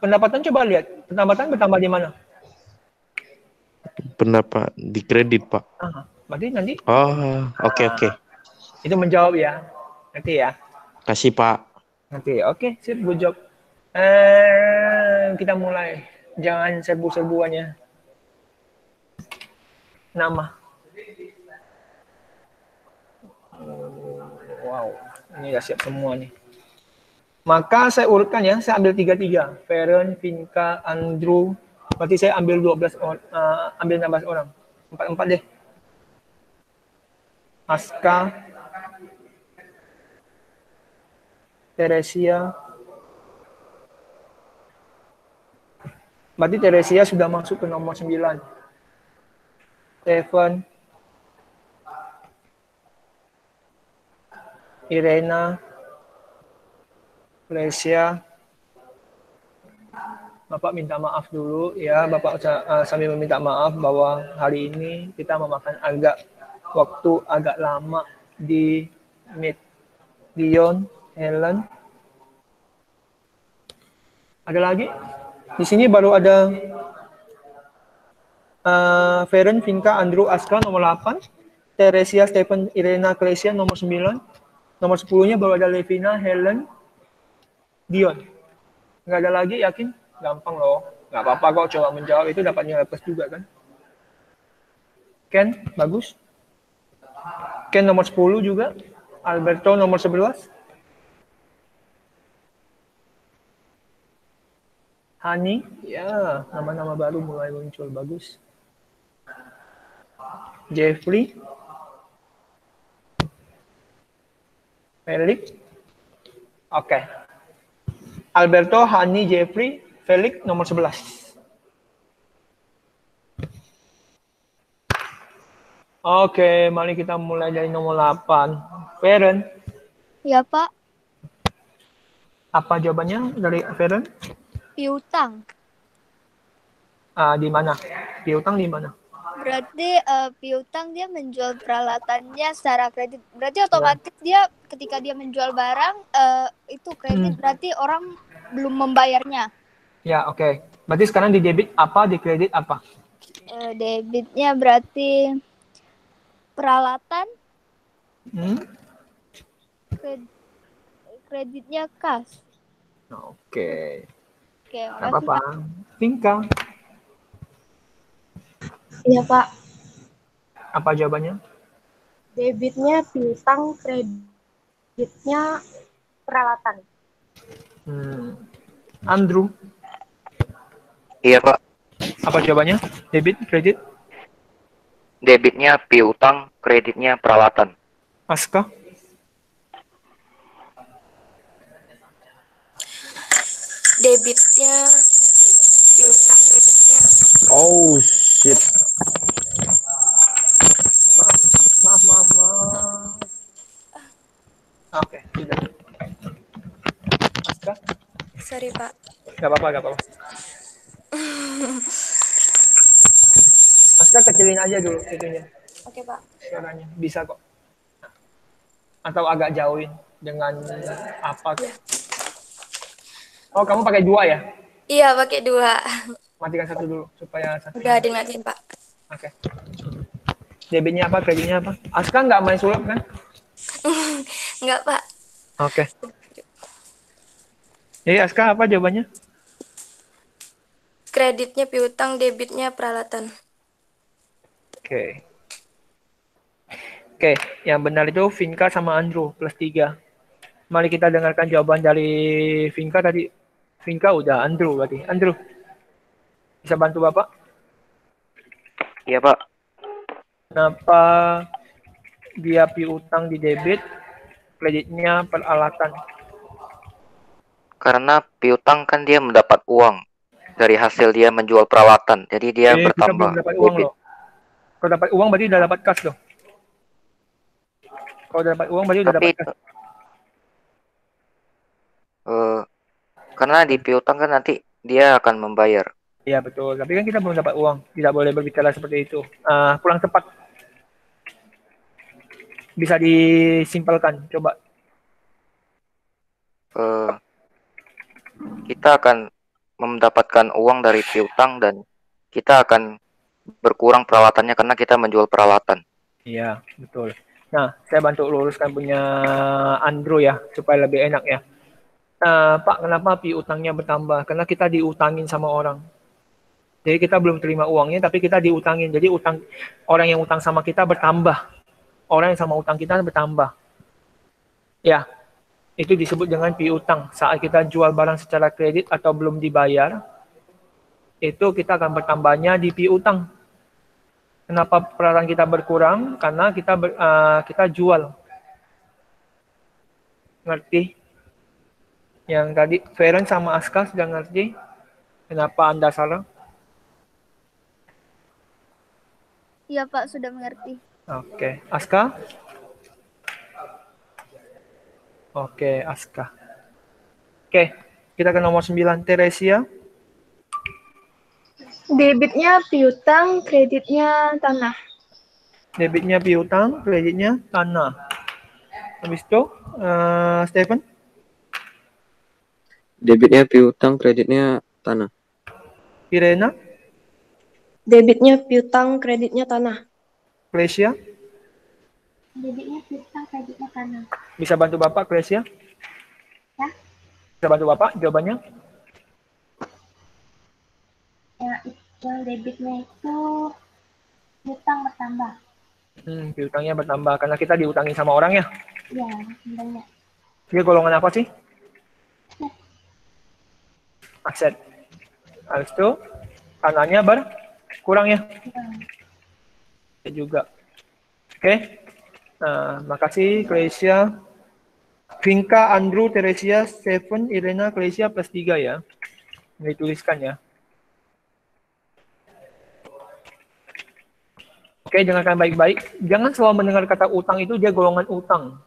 pendapatan coba lihat, pendapatan bertambah di mana? Pendapat di kredit Pak. Berarti nanti. Oh, oke. Itu menjawab ya, nanti ya. Kasih Pak. Nanti, oke, sip, good job. Kita mulai. Jangan serbu-serbuannya. Nama. Wow, ini udah siap semua nih. Maka saya urutkan ya, saya ambil 3-3. Feren, Vinka, Andrew. Berarti saya ambil 16 orang. 4 deh. Aska, Teresia. Berarti Teresia sudah masuk ke nomor 9. Stephen, Irena, Flesia. Bapak minta maaf dulu ya, Bapak sambil meminta maaf bahwa hari ini kita memakan waktu agak lama di Meet. Dion, Helen. Ada lagi? Di sini baru ada Feren, Vinka, Andrew, Aska nomor 8, Teresia, Stephen, Irena, Klesia nomor 9. Nomor 10-nya baru ada Levina, Helen, Dion. Nggak ada lagi, yakin? Gampang loh. Nggak apa-apa kok coba menjawab, itu dapat nilai plus juga kan. Ken, bagus. Ken nomor 10 juga. Alberto nomor 11. Hani, ya nama-nama baru mulai muncul, bagus. Jeffrey. Felix. Oke. Alberto, Hani, Jeffrey, Felix nomor 11. Oke, mari kita mulai dari nomor 8. Feren. Ya, Pak. Apa jawabannya dari Feren? Piutang. Di mana? Piutang di mana? Berarti piutang dia menjual peralatannya secara kredit. Berarti otomatis dia ketika dia menjual barang itu kredit, berarti orang belum membayarnya. Ya, oke. Berarti sekarang di debit apa, di kredit apa? Debitnya berarti peralatan. Kreditnya kas. Oke. Oke, nggak apa-apa. Vinka. Iya, Pak. Apa jawabannya? Debitnya piutang, kreditnya peralatan. Andrew. Iya, Pak. Apa jawabannya? Debit, kredit? Debitnya piutang, kreditnya peralatan. Aska? Debitnya piutang, kreditnya. Oh shit. Maaf. Oke, tidak. Aska? Sorry, Pak. Gak apa-apa, gak apa-apa. Aska kecilin aja dulu itunya, Oke, Pak. suaranya. Bisa kok. Atau agak jauhin dengan apa tuh. Oh, kamu pakai 2 ya? Iya, pakai 2. Matikan satu dulu supaya satu. Udah dimatiin, Pak. Oke. Debitnya apa, kreditnya apa? Aska nggak main sulap kan? Enggak, Pak. Oke. Jadi Aska apa jawabannya? Kreditnya piutang, debitnya peralatan. Oke. Oke, yang benar itu Vinka sama Andrew plus 3. Mari kita dengarkan jawaban dari Vinka tadi. Vinka udah, Andrew berarti. Andrew, bisa bantu Bapak? Iya, Pak. Kenapa dia piutang di debit, kreditnya peralatan? Karena piutang kan dia mendapat uang dari hasil dia menjual peralatan. Jadi dia Kita bertambah belum dapat uang debit. loh. Kalau dapat uang berarti udah dapat cash loh. Kalau dapat uang berarti udah Tapi dapat cash. karena di piutang kan nanti dia akan membayar. Iya betul, tapi kan kita belum dapat uang. Tidak boleh berbicara seperti itu. Kurang tepat. Bisa disimpelkan, coba. Kita akan mendapatkan uang dari piutang dan kita akan berkurang peralatannya karena kita menjual peralatan. Iya, betul. Nah, saya bantu luruskan punya Andrew ya, supaya lebih enak ya. Pak, kenapa piutangnya bertambah? Karena kita diutangin sama orang. Jadi kita belum terima uangnya, tapi kita diutangin. Jadi orang yang utang sama kita bertambah. Orang yang sama utang kita bertambah. Ya, itu disebut dengan piutang. Saat kita jual barang secara kredit atau belum dibayar, itu kita akan bertambahnya di piutang. Kenapa peralatan kita berkurang? Karena kita jual. Ngerti? Yang tadi Feren sama Aska sudah ngerti? Kenapa Anda salah? Iya Pak, sudah mengerti. Oke, Aska? Oke, Aska. Oke, kita ke nomor 9, Teresia. Debitnya piutang, kreditnya tanah. Debitnya piutang, kreditnya tanah. Habis itu, Stephen? Debitnya piutang, kreditnya tanah. Irena? Debitnya piutang, kreditnya tanah. Klesia? Debitnya piutang, kreditnya tanah. Bisa bantu Bapak, Klesia? Ya. Bisa bantu Bapak jawabannya? Yang debitnya itu piutang bertambah. Piutangnya bertambah karena kita diutangi sama orang ya? Iya, sebenarnya. Dia golongan apa sih? Aset. Habis itu tanahnya berkurang ya? Ya juga. Oke. Nah, makasih Klesia. Vinka, Andrew, Teresia, Stephen, Irena, Klesia plus 3 ya. Dituliskan ya. Oke, dengarkan baik-baik. Jangan selalu mendengar kata utang itu dia golongan utang.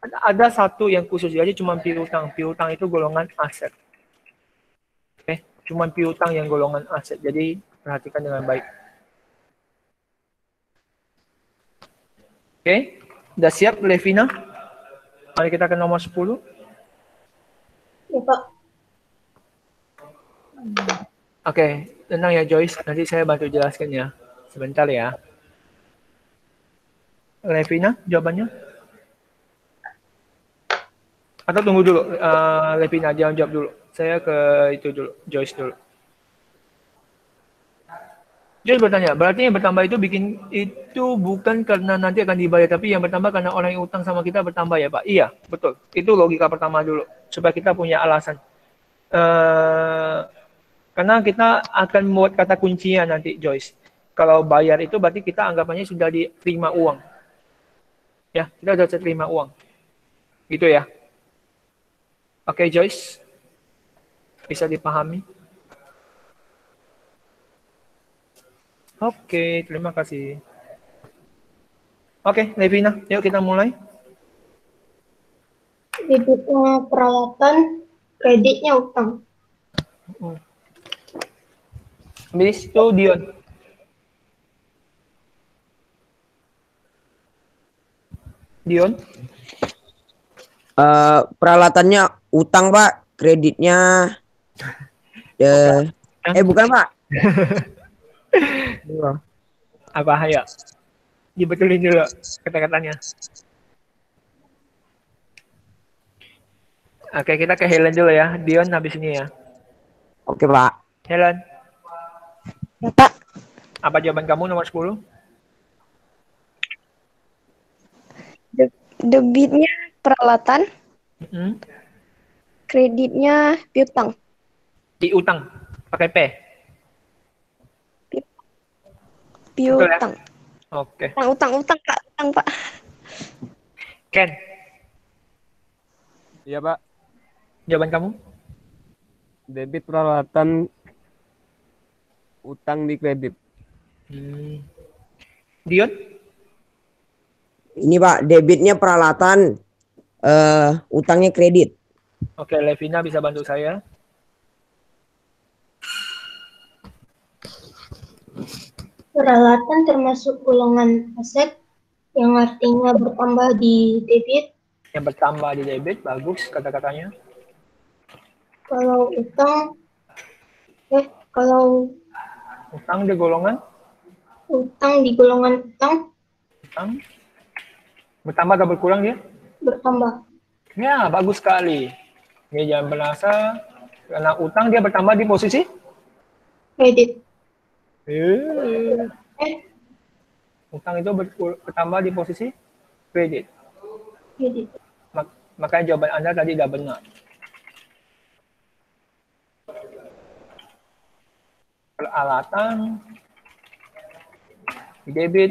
Ada satu yang khusus aja cuma piutang. Piutang itu golongan aset. Oke, cuma piutang yang golongan aset. Jadi perhatikan dengan baik. Oke, udah siap Levina? Mari kita ke nomor 10. Ya, Pak. Oke, tenang ya Joyce. Nanti saya bantu jelaskan ya. Sebentar ya. Levina, jawabannya? Atau tunggu dulu, Levina, jangan jawab dulu. Saya ke itu dulu, Joyce dulu. Joyce bertanya, berarti yang bertambah itu bukan karena nanti akan dibayar, tapi yang bertambah karena orang yang utang sama kita bertambah ya Pak? Iya, betul. Itu logika pertama dulu, supaya kita punya alasan. Karena kita akan membuat kata kuncinya nanti, Joyce. Kalau bayar itu berarti kita anggapannya sudah diterima uang. Ya, kita sudah terima uang. Gitu ya. Oke, Joyce. Bisa dipahami? Oke, terima kasih. Oke, Levina, yuk kita mulai. Debitnya peralatan, kreditnya utang. Habis itu Dion. Dion? Peralatannya utang Pak, kreditnya bukan Pak. Apa ya? Dibetulin dulu kata-katanya. Oke, kita ke Helen dulu ya. Dion habis ini ya. Oke Pak. Helen. Ya Pak. Apa jawaban kamu nomor 10? Debitnya peralatan, kreditnya piutang. Piutang, pakai P. Piutang. Ya? Oke. Utang Pak. Ken. Iya Pak. Jawaban kamu? Debit peralatan, utang di kredit. Dion? Ini Pak, debitnya peralatan, utangnya kredit. Oke, Levina bisa bantu saya. Peralatan termasuk golongan aset yang artinya bertambah di debit. Yang bertambah di debit, bagus kata-katanya. Kalau utang di golongan? Utang di golongan utang. Utang? Bertambah atau berkurang dia? Bertambah. Ya, bagus sekali. Ini jangan berasa karena utang dia bertambah di posisi? Kredit. Utang itu bertambah di posisi kredit. Kredit. Makanya jawaban Anda tadi tidak benar. Peralatan, debit,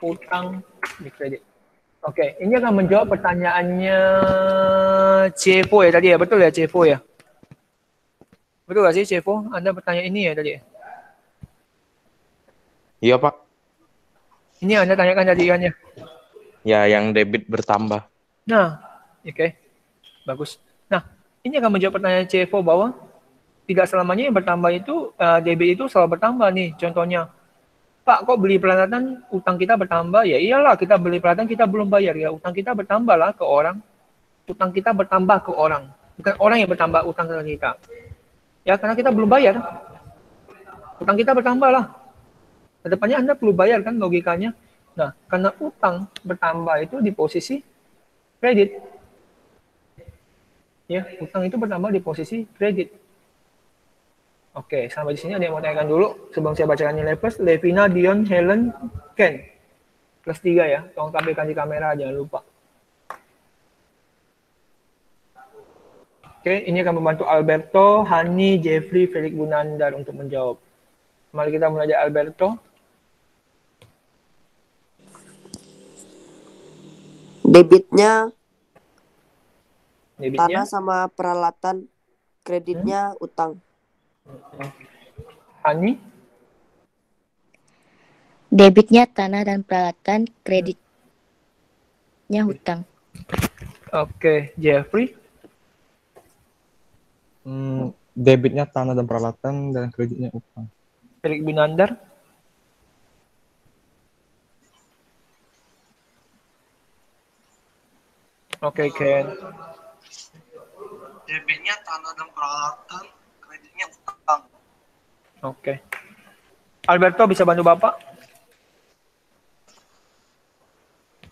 utang, di kredit. Oke, ini akan menjawab pertanyaannya Cepo ya tadi ya, betul ya Cepo ya? Betul gak sih Cepo? Anda bertanya ini ya tadi ya? Iya Pak. Ini Anda tanyakan tadi kan ya? Ya, yang debit bertambah. Nah, oke. Bagus. Nah, ini akan menjawab pertanyaan Cepo bahwa tidak selamanya yang bertambah itu, debit itu selalu bertambah nih. Contohnya, Pak, kok beli peralatan, utang kita bertambah? Ya iyalah, kita beli peralatan, kita belum bayar ya. Utang kita bertambah lah ke orang. Utang kita bertambah ke orang. Bukan orang yang bertambah utang ke kita. Ya, karena kita belum bayar. Utang kita bertambah lah. Kedepannya Anda perlu bayar kan logikanya. Nah, karena utang bertambah itu di posisi kredit. Ya, utang itu bertambah di posisi kredit. Oke, sampai di sini ada yang mau tanyakan dulu sebelum saya bacakan nilai plus. Levina, Dion, Helen, Ken. Plus 3 ya. Tolong tampilkan di kamera, jangan lupa. Oke, ini akan membantu Alberto, Hani, Jeffrey, Felix Gunandar untuk menjawab. Mari kita mulai dari Alberto. Debitnya tanah sama peralatan, kreditnya utang. Hani? Debitnya tanah dan peralatan, kreditnya hutang. Oke, Jeffrey? Debitnya tanah dan peralatan dan kreditnya utang. Felix Gunandar? Oke, Ken. Debitnya tanah dan peralatan, kreditnya utang. Oke. Alberto bisa bantu Bapak?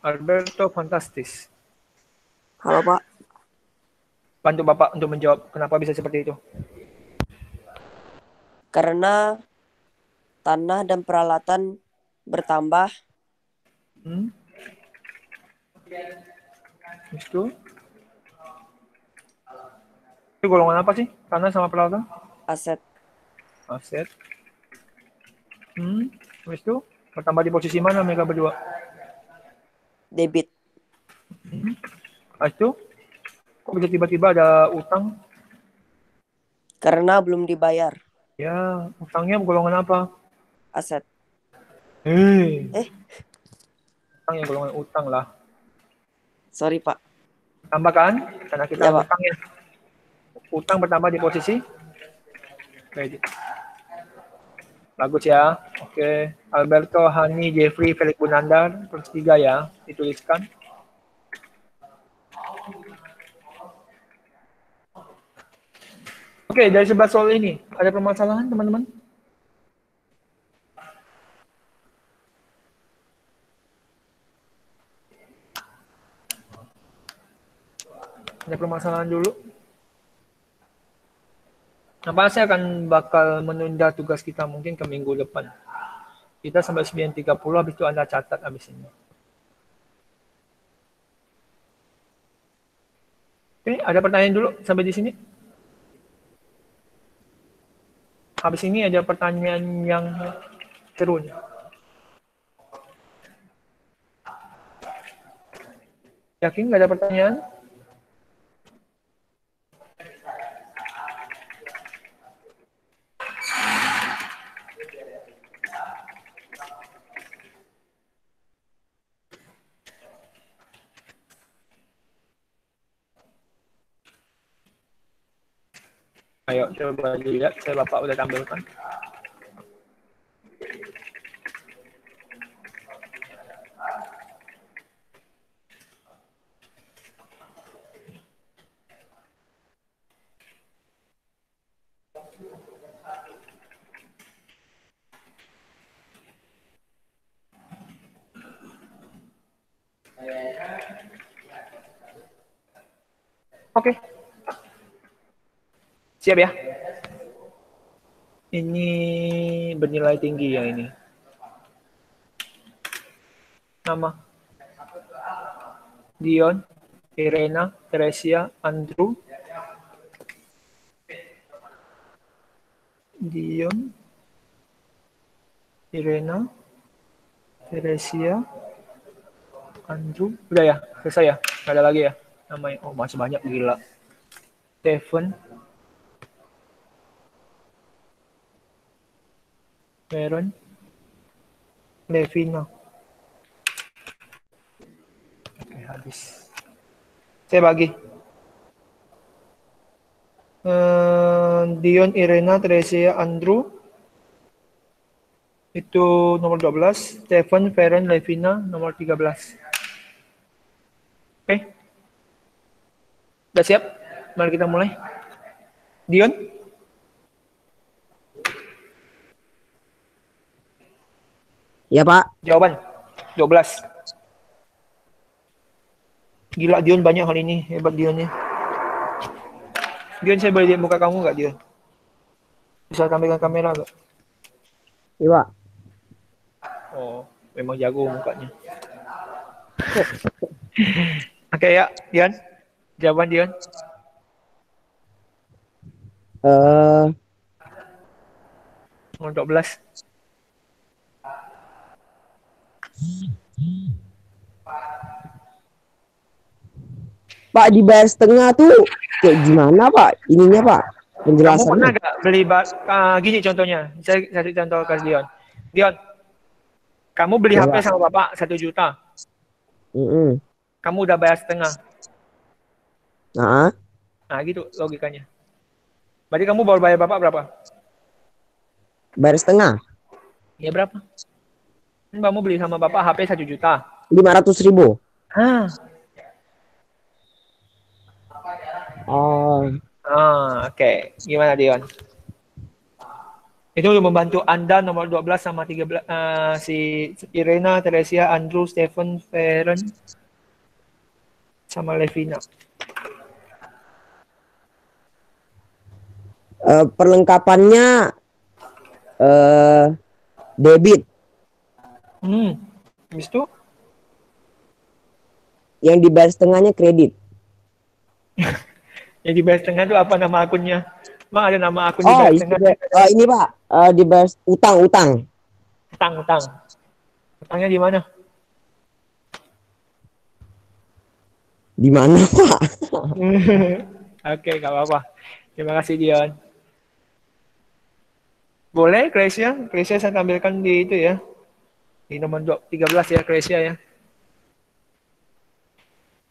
Alberto, fantastis. Halo Pak. Bantu Bapak untuk menjawab kenapa bisa seperti itu. Karena tanah dan peralatan bertambah. Itu golongan apa sih? Tanah sama peralatan? Aset. Aset. Habis itu bertambah di posisi mana mereka berdua? Debit. Habis itu kok bisa tiba-tiba ada utang? Karena belum dibayar. Ya, utangnya golongan apa? Aset. Utang yang golongan utang lah. Sorry Pak. Tambahkan, karena kita Ya, Pak. utang ya. Utang bertambah di posisi kredit. Bagus ya. Oke. Alberto, Hani, Jeffrey, Felix Bunandar, plus 3 ya. Dituliskan. Oke, dari 11 soal ini, ada permasalahan teman-teman? Ada permasalahan dulu. Nah, saya akan bakal menunda tugas kita mungkin ke minggu depan. Kita sampai 9.30, habis itu Anda catat habis ini. Oke, ada pertanyaan dulu sampai di sini? Habis ini ada pertanyaan yang seru nih. Yakin nggak ada pertanyaan? Ayo coba dilihat, saya Bapak udah tampilkan. Oke. Siap ya? Ini bernilai tinggi ya ini. Nama. Dion, Irena, Teresia, Andrew. Dion, Irena, Teresia, Andrew. Udah ya? Selesai ya? Nggak ada lagi ya? Namanya. Oh, masih banyak, gila. Stephen. Meron, Levina. Oke, habis. Saya bagi. Dion, Irena, Teresia, Andrew. Itu nomor 12. Stephen, Feron, Levina, nomor 13. Oke. Udah siap? Mari kita mulai. Dion? Ya, Pak. Jawaban 12. Gila, Dion banyak hal ini. Hebat Dionnya. Dion, saya boleh lihat muka kamu nggak, Dion? Bisa tampilkan kamera nggak? Iya, Pak. Oh, memang jago mukanya. Oke ya, Dion. Jawaban Dion. Nomor 12. Pak, dibayar setengah tuh kayak gimana, Pak? Ininya, Pak, Kamu penjelasannya. pernah nggak beli gini contohnya? Saya kasih contoh ke Dion. Dion, kamu beli Ya, HP Pak. sama Bapak 1 juta. Mm-mm. Kamu udah bayar setengah. Nah, Nah, gitu logikanya. Berarti kamu baru bayar Bapak berapa? bayar setengah. Ya berapa? Kan kamu beli sama Bapak HP 1 juta. 500.000. Ah. Oh, Oke. Gimana Dion? Itu untuk membantu Anda nomor 12 sama 13 si Irena, Teresia, Andrew, Stephen, Feron sama Levina. perlengkapannya debit. Habis itu Yang dibayar setengahnya kredit. yang dibayar setengah itu apa nama akunnya? Bang, ada nama akun Oh, dibayar ini, setengah? ini Pak, dibayar utang. Utang. Utangnya di mana? Di mana, Pak? Oke, gak apa-apa. Terima kasih, Dion. Boleh, Kresia? Kresia saya tampilkan di itu ya. Di nomor 13 ya, Kresia ya.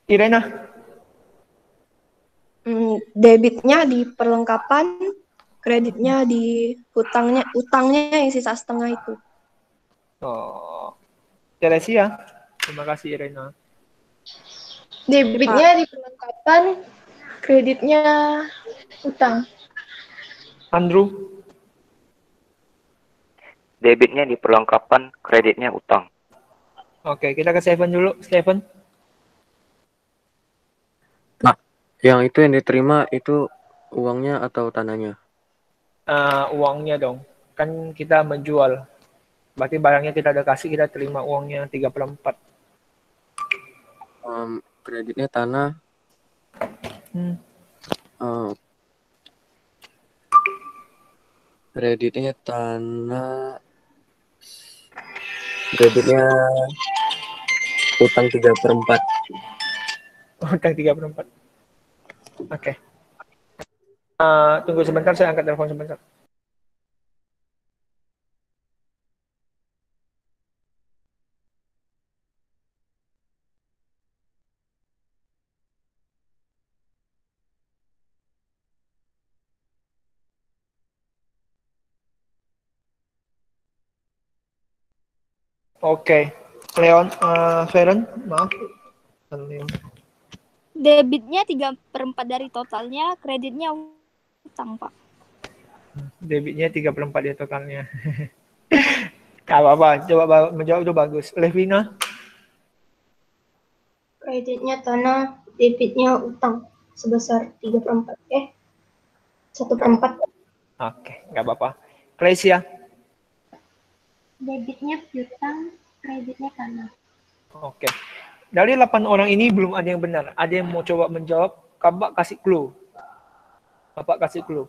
Irena? Debitnya di perlengkapan kreditnya di utangnya yang sisa setengah itu. Oh. Teresia. Terima kasih Irena. Debitnya di perlengkapan, kreditnya utang. Andrew. Debitnya di perlengkapan, kreditnya utang. Oke, kita ke Stephen dulu. Stephen. Nah, yang itu yang diterima itu uangnya atau tanahnya? Uangnya dong. Kan kita menjual. Berarti barangnya kita udah kasih, kita terima uangnya 3/4. Kreditnya tanah. Kreditnya tanah. Kreditnya utang 3/4. Utang 3/4. Oke. Tunggu sebentar, saya angkat telepon sebentar. Oke. Leon, Feren, maaf. Leon. Debitnya 3/4 dari totalnya, kreditnya utang, Pak. Debitnya 3/4 ya totalnya. Gak apa-apa, coba menjawab itu bagus. Levina? Kreditnya tanah, debitnya utang sebesar 3/4. 1/4. Oke, nggak apa-apa. Klesia? Debitnya piutang, kreditnya tanah. Oke. Dari 8 orang ini belum ada yang benar. Ada yang mau coba menjawab? Bapak kasih clue.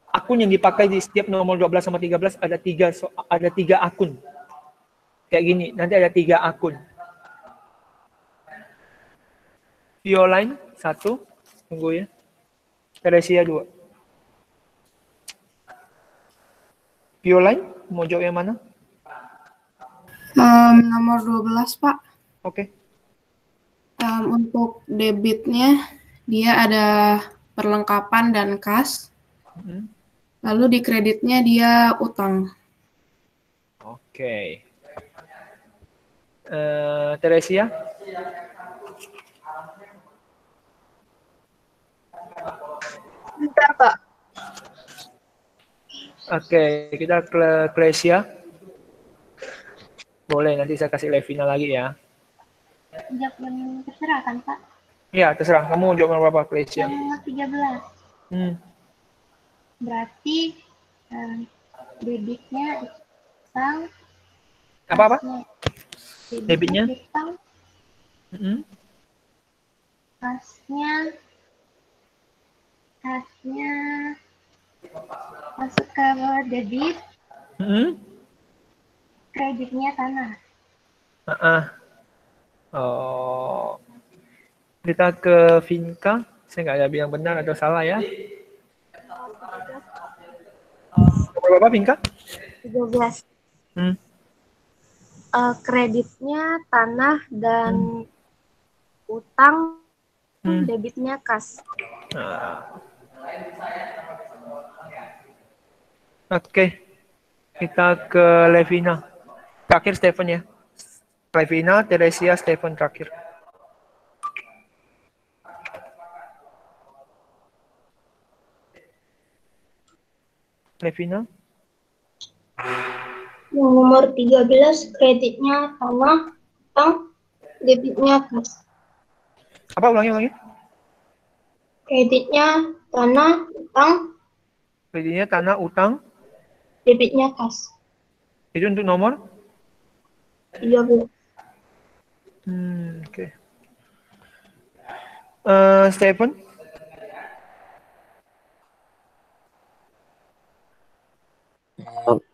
Akun yang dipakai di setiap nomor 12 sama 13 ada 3 akun. Kayak gini, nanti ada 3 akun. Violine 1, tunggu ya. Teresia 2. Violine, mau jawab yang mana? Nomor 12, Pak. Oke. Untuk debitnya, dia ada perlengkapan dan kas. Lalu di kreditnya dia utang. Oke. Teresia? Bentar, Pak. Oke, kita ke Klesia. Boleh, nanti saya kasih Levina lagi ya. Jawab yang terserah kan, Pak? Ya, terserah. Kamu jawab nomor berapa, Klesia? Nomor 13. Berarti debitnya utang. Apa? Debitnya? Utang. Kasnya masuk ke debit. Kreditnya tanah. Oh. Kita ke Vinka. Saya nggak ada bilang benar atau salah ya. Berapa Vinka? 13. Kreditnya tanah dan utang, debitnya kas. Oke. Kita ke Levina. Terakhir Stephen ya. Levina, Teresia, Stephen terakhir. Levina? Yang nomor 13, kreditnya tanah, utang, debitnya kas. Apa ulangi? Kreditnya tanah, utang. Kreditnya tanah, utang. Debitnya kas. Itu untuk nomor? 13. Oke. Stephen?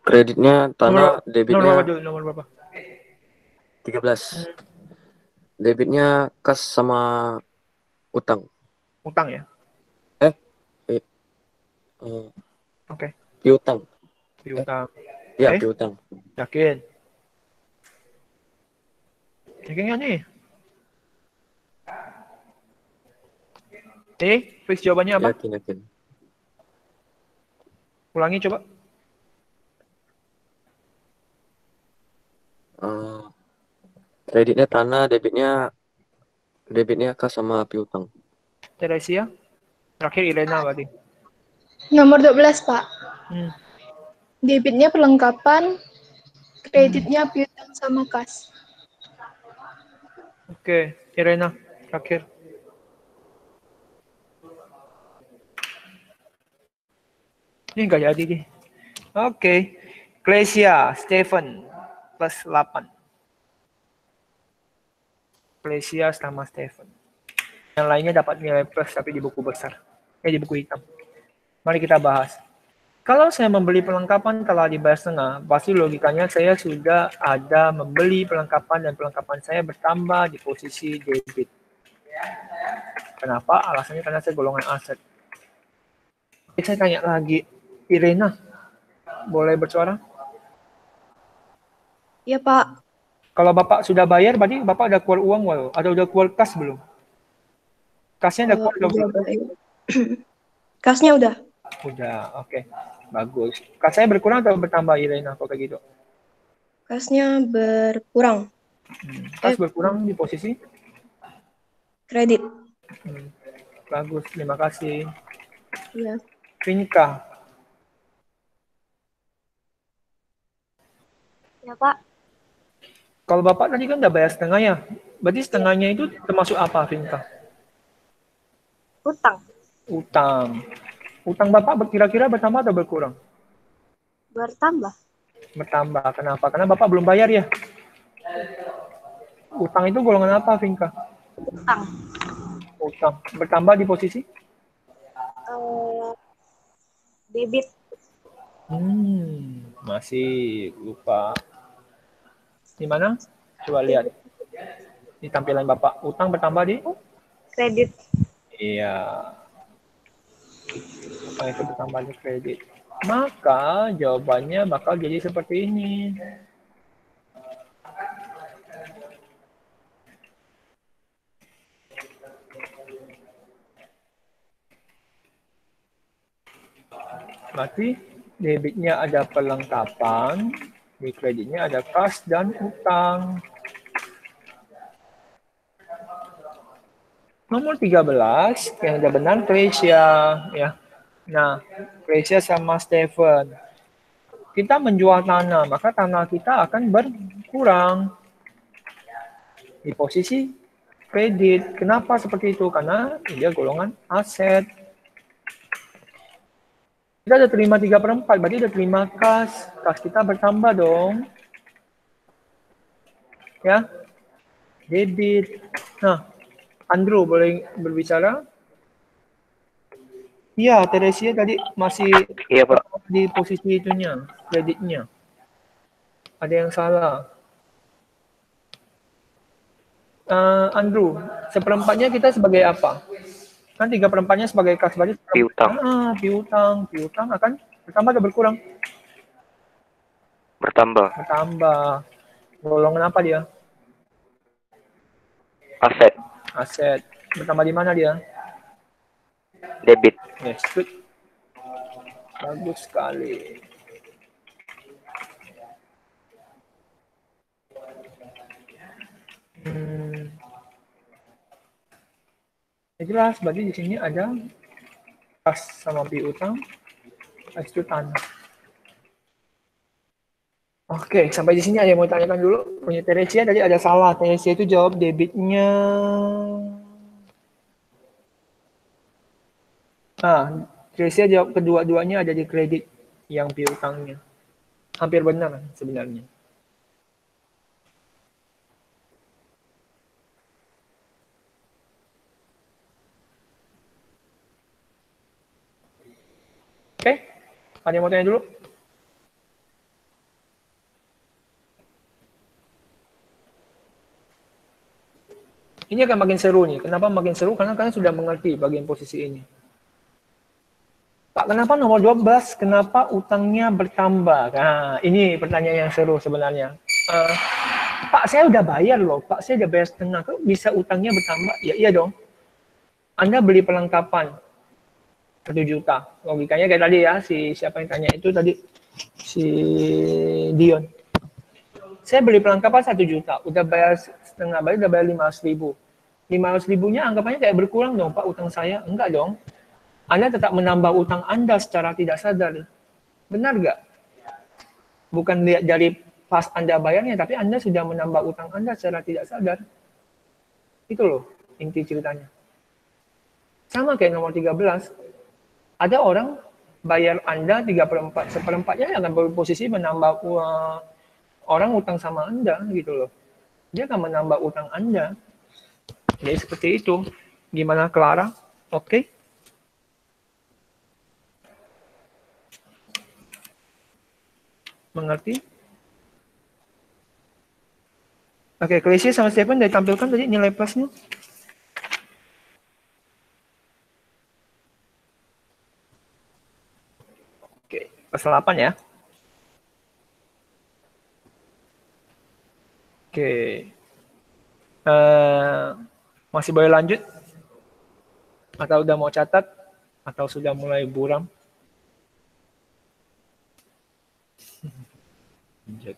Kreditnya tanah, debitnya Nomor berapa? 13. Debitnya kas sama utang. Utang ya? Oke. Piutang. Piutang. Ya, piutang. Yakin? Yakin nggak nih? Fix jawabannya apa? Yakin. Ulangi coba. Kreditnya tanah, debitnya kas sama piutang. Teresia. Terakhir Irena berarti. Nomor 12, Pak. Hmm. Debitnya perlengkapan, kreditnya piutang sama kas. Oke, Irena terakhir. Ini nggak jadi nih. Oke. Klesia, Stephen plus 8. Klesia sama Stephen. Yang lainnya dapat nilai plus tapi di buku besar. Di buku hitam. Mari kita bahas. Kalau saya membeli perlengkapan telah dibayar setengah, pasti logikanya saya sudah ada membeli perlengkapan dan perlengkapan saya bertambah di posisi debit. Kenapa? Alasannya karena saya golongan aset. Saya tanya lagi, Irena, boleh bersuara? Iya, Pak. Kalau Bapak sudah bayar, berarti Bapak ada keluar uang walau? Atau udah keluar kas belum? Kasnya udah keluar belum? Kasnya udah. Udah, oke. Bagus. Kas saya berkurang atau bertambah, Irena, kalau kayak gitu? Kasnya berkurang. Kas berkurang di posisi? Kredit. Bagus, terima kasih. Iya. Vinka. Ya, Pak. Kalau Bapak tadi kan udah bayar setengah ya. Berarti setengahnya itu termasuk apa, Vinka? Utang. Utang. Utang Bapak kira-kira bertambah atau berkurang? Bertambah. Bertambah. Kenapa? Karena Bapak belum bayar ya? Utang itu golongan apa, Vinka? Utang. Utang. Bertambah di posisi? Debit. Masih lupa. Di mana? Coba lihat. Di tampilan Bapak. Utang bertambah di? Kredit. Iya. Utang itu bertambah di kredit. Maka jawabannya bakal jadi seperti ini. Berarti debitnya ada perlengkapan, di kreditnya ada kas dan utang. Nomor 13, yang sudah benar Klesia. Ya. Nah, Klesia sama Stephen. Kita menjual tanah, maka tanah kita akan berkurang. Di posisi kredit. Kenapa seperti itu? Karena dia golongan aset. Kita ada terima 3/4, berarti ada terima kas. Kas kita bertambah dong. Ya. Debit. Nah, Andrew boleh berbicara? Iya, Teresia tadi masih Pak. Di posisi itunya, kreditnya. Ada yang salah. Andrew, 1/4-nya kita sebagai apa? Kan 3/4-nya sebagai kas, berarti piutang. Piutang akan bertambah atau berkurang? Bertambah. Bertambah. Golongan apa dia? Aset. Aset. Bertambah di mana dia? Debit. Yes, good. Bagus sekali. Jelas, berarti di sini ada kas sama piutang, kas itu tanah. Oke, sampai di sini ada yang mau tanyakan dulu. Punya Teresia tadi ada salah. Teresia itu jawab debitnya. Teresia jawab kedua-duanya ada di kredit yang piutangnya. Hampir benar sebenarnya. Oke, ada yang mau tanya dulu? Ini akan makin seru nih. Kenapa makin seru? Karena kalian sudah mengerti bagian posisi ini. Pak, kenapa nomor 12? Kenapa utangnya bertambah? Nah, ini pertanyaan yang seru sebenarnya. Pak, saya udah bayar loh. Pak, saya udah bayar setengah. Kok bisa utangnya bertambah? Ya iya dong. Anda beli perlengkapan. 1 juta. Logikanya kayak tadi ya, siapa yang tanya itu tadi, si Dion. Saya beli perlengkapan 1 juta, udah bayar setengah bayar, udah bayar 500.000. 500.000-nya anggapannya kayak berkurang dong Pak utang saya. Enggak dong. Anda tetap menambah utang Anda secara tidak sadar. Benar nggak? Bukan lihat dari pas Anda bayarnya, tapi Anda sudah menambah utang Anda secara tidak sadar. Itu loh inti ceritanya. Sama kayak nomor 13. Ada orang bayar Anda 3/4, seperempatnya akan berposisi menambah orang utang sama Anda gitu loh. Dia akan menambah utang Anda. Jadi seperti itu. Gimana Clara? Oke? Mengerti? Oke, Klesi sama Stephen udah ditampilkan tadi nilai plusnya. Oke, plus 8 ya. Oke. Masih boleh lanjut? Atau udah mau catat? Atau sudah mulai buram? Lanjut.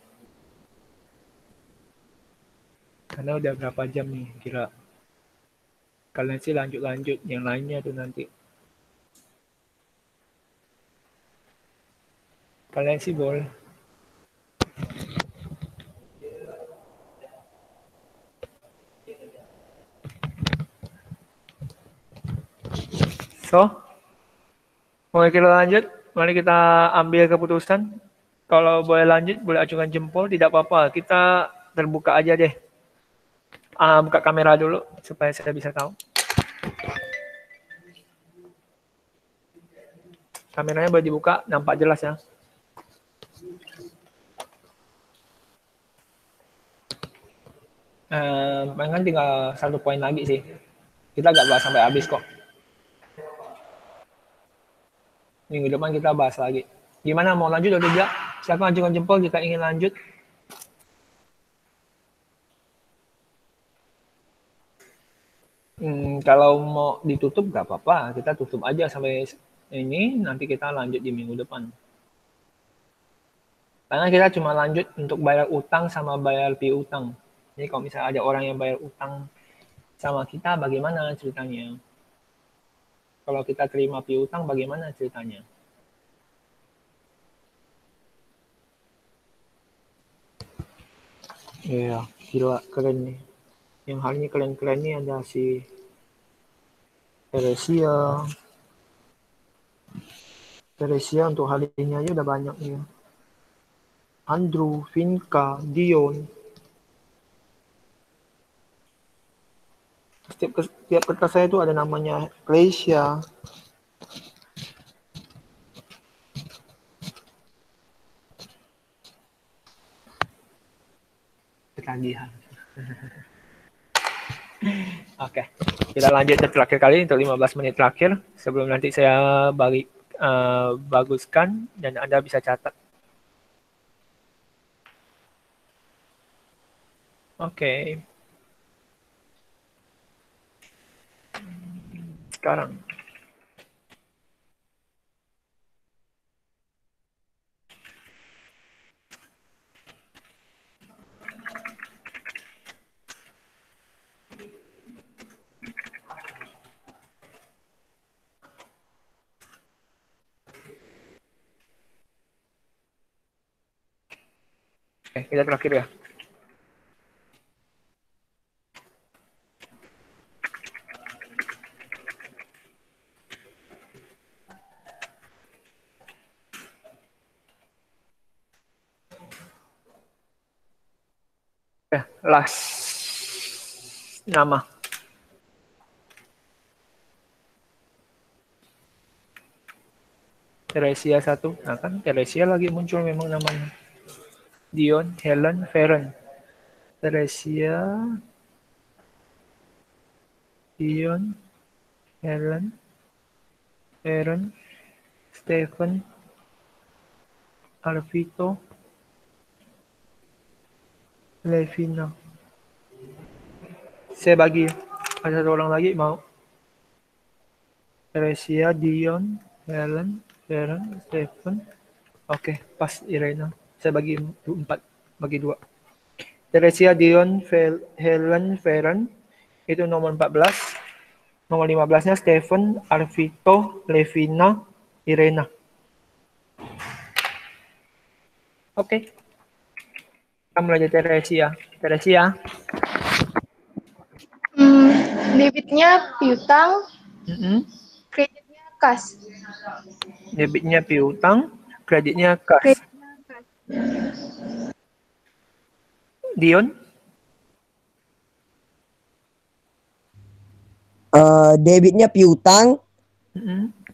Karena udah berapa jam nih kira? Kalian sih lanjut-lanjut, yang lainnya tuh nanti. Kalian sih boleh. So, mari kita lanjut. Mari kita ambil keputusan. Kalau boleh lanjut, boleh acungkan jempol, tidak apa-apa. Kita terbuka aja deh. Buka kamera dulu, supaya saya bisa tahu. Kameranya boleh dibuka, nampak jelas ya. Kan tinggal 1 poin lagi sih. Kita nggak bahas sampai habis kok. Minggu depan kita bahas lagi. Gimana, mau lanjut atau tidak? Silakan acungkan jempol jika ingin lanjut. Kalau mau ditutup nggak apa-apa. Kita tutup aja sampai ini. Nanti kita lanjut di minggu depan. Karena kita cuma lanjut untuk bayar utang sama bayar piutang. Jadi kalau misalnya ada orang yang bayar utang sama kita, bagaimana ceritanya? Kalau kita terima piutang, bagaimana ceritanya? Iya, gila, keren nih. Yang hari ini keren-keren nih ada si Teresia. Teresia untuk hari ini aja udah banyak nih. Andrew, Vinka, Dion. Setiap kertas saya itu ada namanya Lesia. Ketagihan. Oke, kita lanjut ke terakhir kali untuk 15 menit terakhir sebelum nanti saya baguskan dan Anda bisa catat. Oke. Sekarang. Oke, kita terakhir ya. Last nama. Teresia 1. Nah kan Teresia lagi muncul memang namanya. Dion, Helen, Feren. Teresia, Dion, Helen, Feren, Stephen, Alvito, Levina. Saya bagi. Ada satu orang lagi mau. Teresia, Dion, Helen, Feren, Stephen. Oke, pas Irena. Saya bagi 4, bagi 2. Teresia, Dion, Helen, Feren. Itu nomor 14. Nomor 15-nya Stephen, Arvito, Levina, Irena. Oke. Kita mulai dari Teresia. Teresia. Debitnya piutang, kreditnya kas. Debitnya piutang, kreditnya kas. Dion? Debitnya piutang,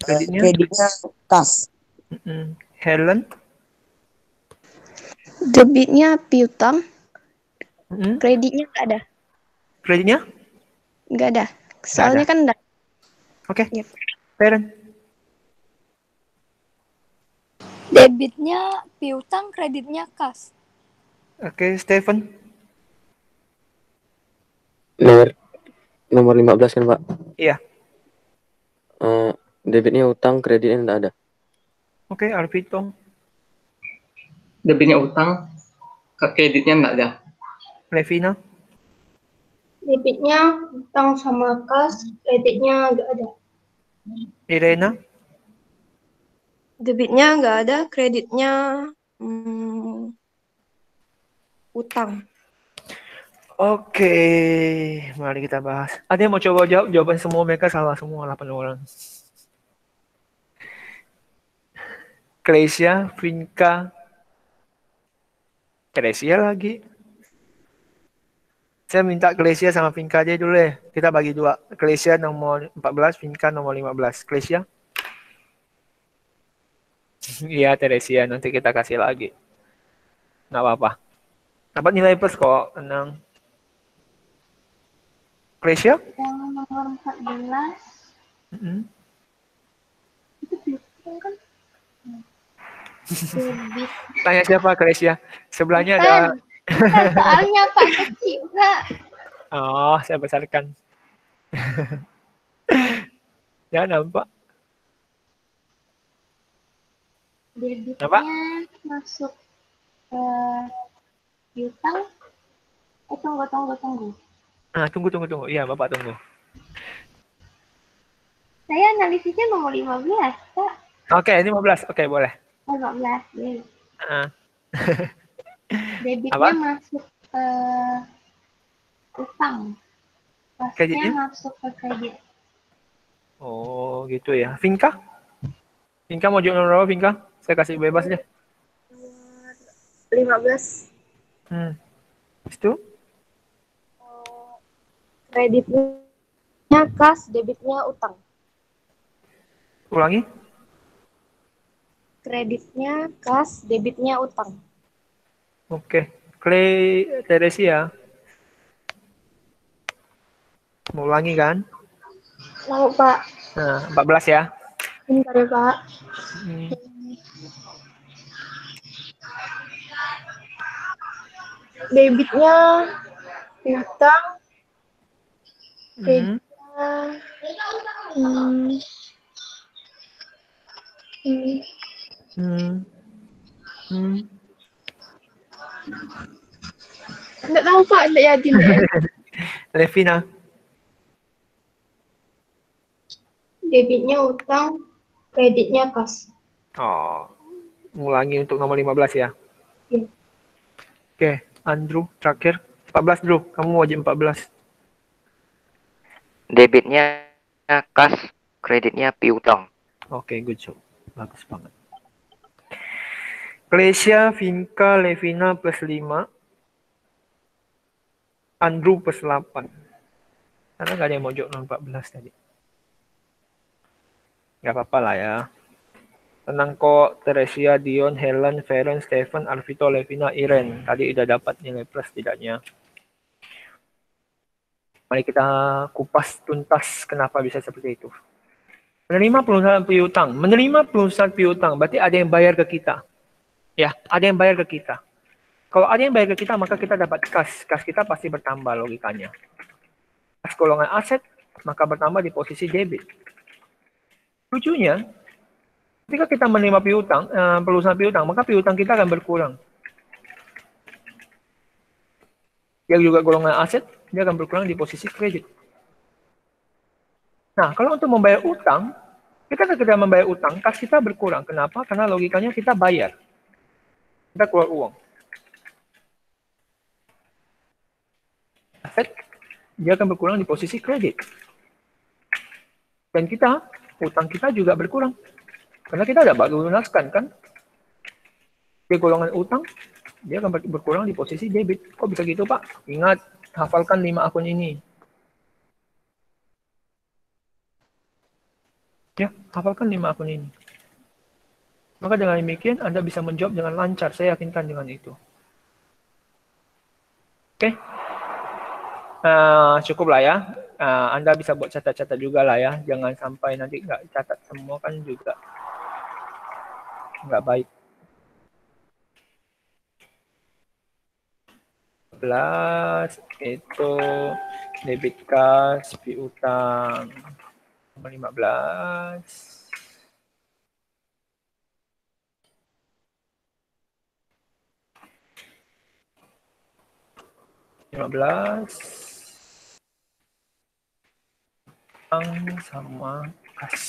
Kreditnya kas. Helen? Debitnya piutang, kreditnya nggak ada. Kreditnya? Nggak ada. Soalnya kan enggak. Oke. Feren? Debitnya piutang, kreditnya kas. Oke, Stephen? Nomor 15 kan, Pak? Iya. Debitnya utang, kreditnya enggak ada. Oke, Arvito? Debitnya utang, kreditnya enggak ada. Levina? Debitnya utang sama kas, kreditnya nggak ada. Irena? Debitnya nggak ada, kreditnya utang. Oke, mari kita bahas. Ada yang mau coba jawab? Jawaban semua mereka salah semua, 8 orang. Klesia, Vinka, Klesia lagi. Saya minta Klesia sama Vinka aja dulu ya. Kita bagi 2. Klesia nomor 14, Vinka nomor 15. Klesia? Iya, Teresia. Nanti kita kasih lagi. Nggak apa-apa. Dapat nilai plus kok. Tenang. Klesia? Yang nomor 14. Itu piutang kan? Debit. Tanya siapa, Klesia? Sebelahnya ada... Soalnya Pak kecil, Pak. Oh, saya besarkan. Ya, nampak. Debitnya masuk ke piutang. Tunggu. Tunggu. Iya, Bapak tunggu. Saya analisisnya nomor 15, Pak. Oke, 15. Oke, boleh. 15, ya. Debitnya Apa? masuk ke utang. Kreditnya? Masuk ke kredit. Oh, gitu ya. Vinka? Vinka mau jawab nomor berapa, Vinka? Saya kasih bebas deh. 15. Itu? Kreditnya kas, debitnya utang. Ulangi. Kreditnya kas, debitnya utang. Oke. Teresia. Mau ulangi kan? Mau, Pak. Nah, 14 ya. Bentar ya, Pak. Debitnya piutang, kreditnya nggak tahu, Pak, nggak yakin deh. Levina. Debitnya utang, kreditnya kas. Oh, ngulangi untuk nomor 15 ya. Iya. Oke, Andrew terakhir. 14 Drew, kamu wajib 14. Debitnya kas, kreditnya piutang. Oke, good job. Bagus banget. Klesia, Vinka, Levina plus 5. Andrew plus 8. Karena nggak ada yang mau jawab nomor 14 tadi. Nggak apa-apa lah ya. Tenang kok, Teresia, Dion, Helen, Feren, Stephen, Arvito, Levina, Iren. Tadi udah dapat nilai plus tidaknya. Mari kita kupas tuntas kenapa bisa seperti itu. Menerima perusahaan piutang. Menerima perusahaan piutang berarti ada yang bayar ke kita. Ya, ada yang bayar ke kita. Kalau ada yang bayar ke kita, maka kita dapat kas. Kas kita pasti bertambah logikanya. Kas golongan aset, maka bertambah di posisi debit. lucunya, ketika kita menerima piutang, pelunasan piutang, maka piutang kita akan berkurang. Yang juga golongan aset, dia akan berkurang di posisi kredit. Nah, kalau untuk membayar utang, kita ketika membayar utang, kas kita berkurang. Kenapa? Karena logikanya kita bayar. Kita keluar uang. Aset, dia akan berkurang di posisi kredit. Dan kita, utang kita juga berkurang. Karena kita ada baru lunaskan, kan? Di golongan utang, dia akan berkurang di posisi debit. Kok bisa gitu, Pak? Ingat, hafalkan 5 akun ini. Ya, hafalkan 5 akun ini. Maka dengan demikian, Anda bisa menjawab dengan lancar. Saya yakinkan dengan itu. Oke. Cukup lah ya. Anda bisa buat catat-catat juga lah ya. Jangan sampai nanti nggak catat semua kan juga nggak baik. 11 itu debit kas piutang. Nomor 15. Sama kas.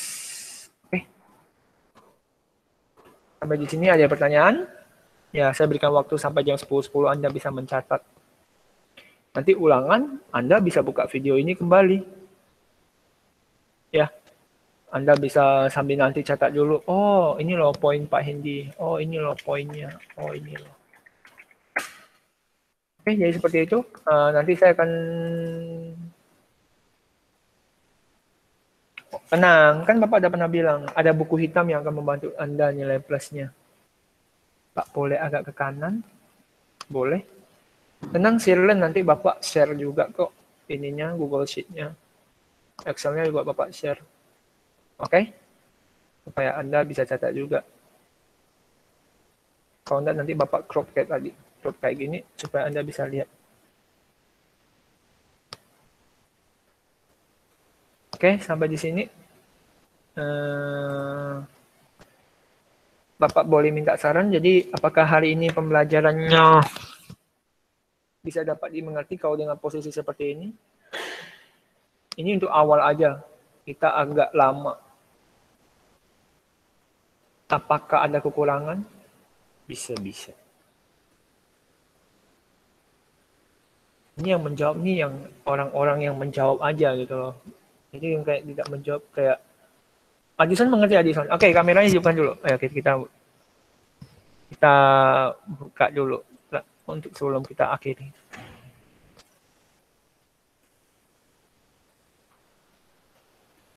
Oke. Sampai di sini ada pertanyaan? Ya, saya berikan waktu sampai jam 10.10 Anda bisa mencatat. Nanti ulangan, Anda bisa buka video ini kembali. Ya, Anda bisa sambil nanti catat dulu. Oh, ini loh poin Pak Hendy. Oh, ini loh poinnya. Oh, ini loh. Oke, jadi seperti itu. Nanti saya akan... Tenang, kan Bapak udah pernah bilang, ada buku hitam yang akan membantu Anda nilai plusnya. Pak boleh agak ke kanan? Boleh. Tenang, silent, nanti Bapak share juga kok ininya, Google Sheet-nya. Excel-nya juga Bapak share. Oke? Supaya Anda bisa catat juga. Kalau enggak nanti Bapak crop kayak tadi. Crop kayak gini, supaya Anda bisa lihat. Oke, sampai di sini. Bapak boleh minta saran, jadi apakah hari ini pembelajarannya bisa dapat dimengerti kalau dengan posisi seperti ini? Ini untuk awal aja, kita agak lama. Apakah ada kekurangan? Bisa-bisa. Ini yang menjawab nih, yang orang-orang yang menjawab aja gitu loh. Jadi yang kayak tidak menjawab kayak Adison mengerti Adison. Oke, kameranya hidupkan dulu. Ayo kita buka dulu untuk sebelum kita akhiri.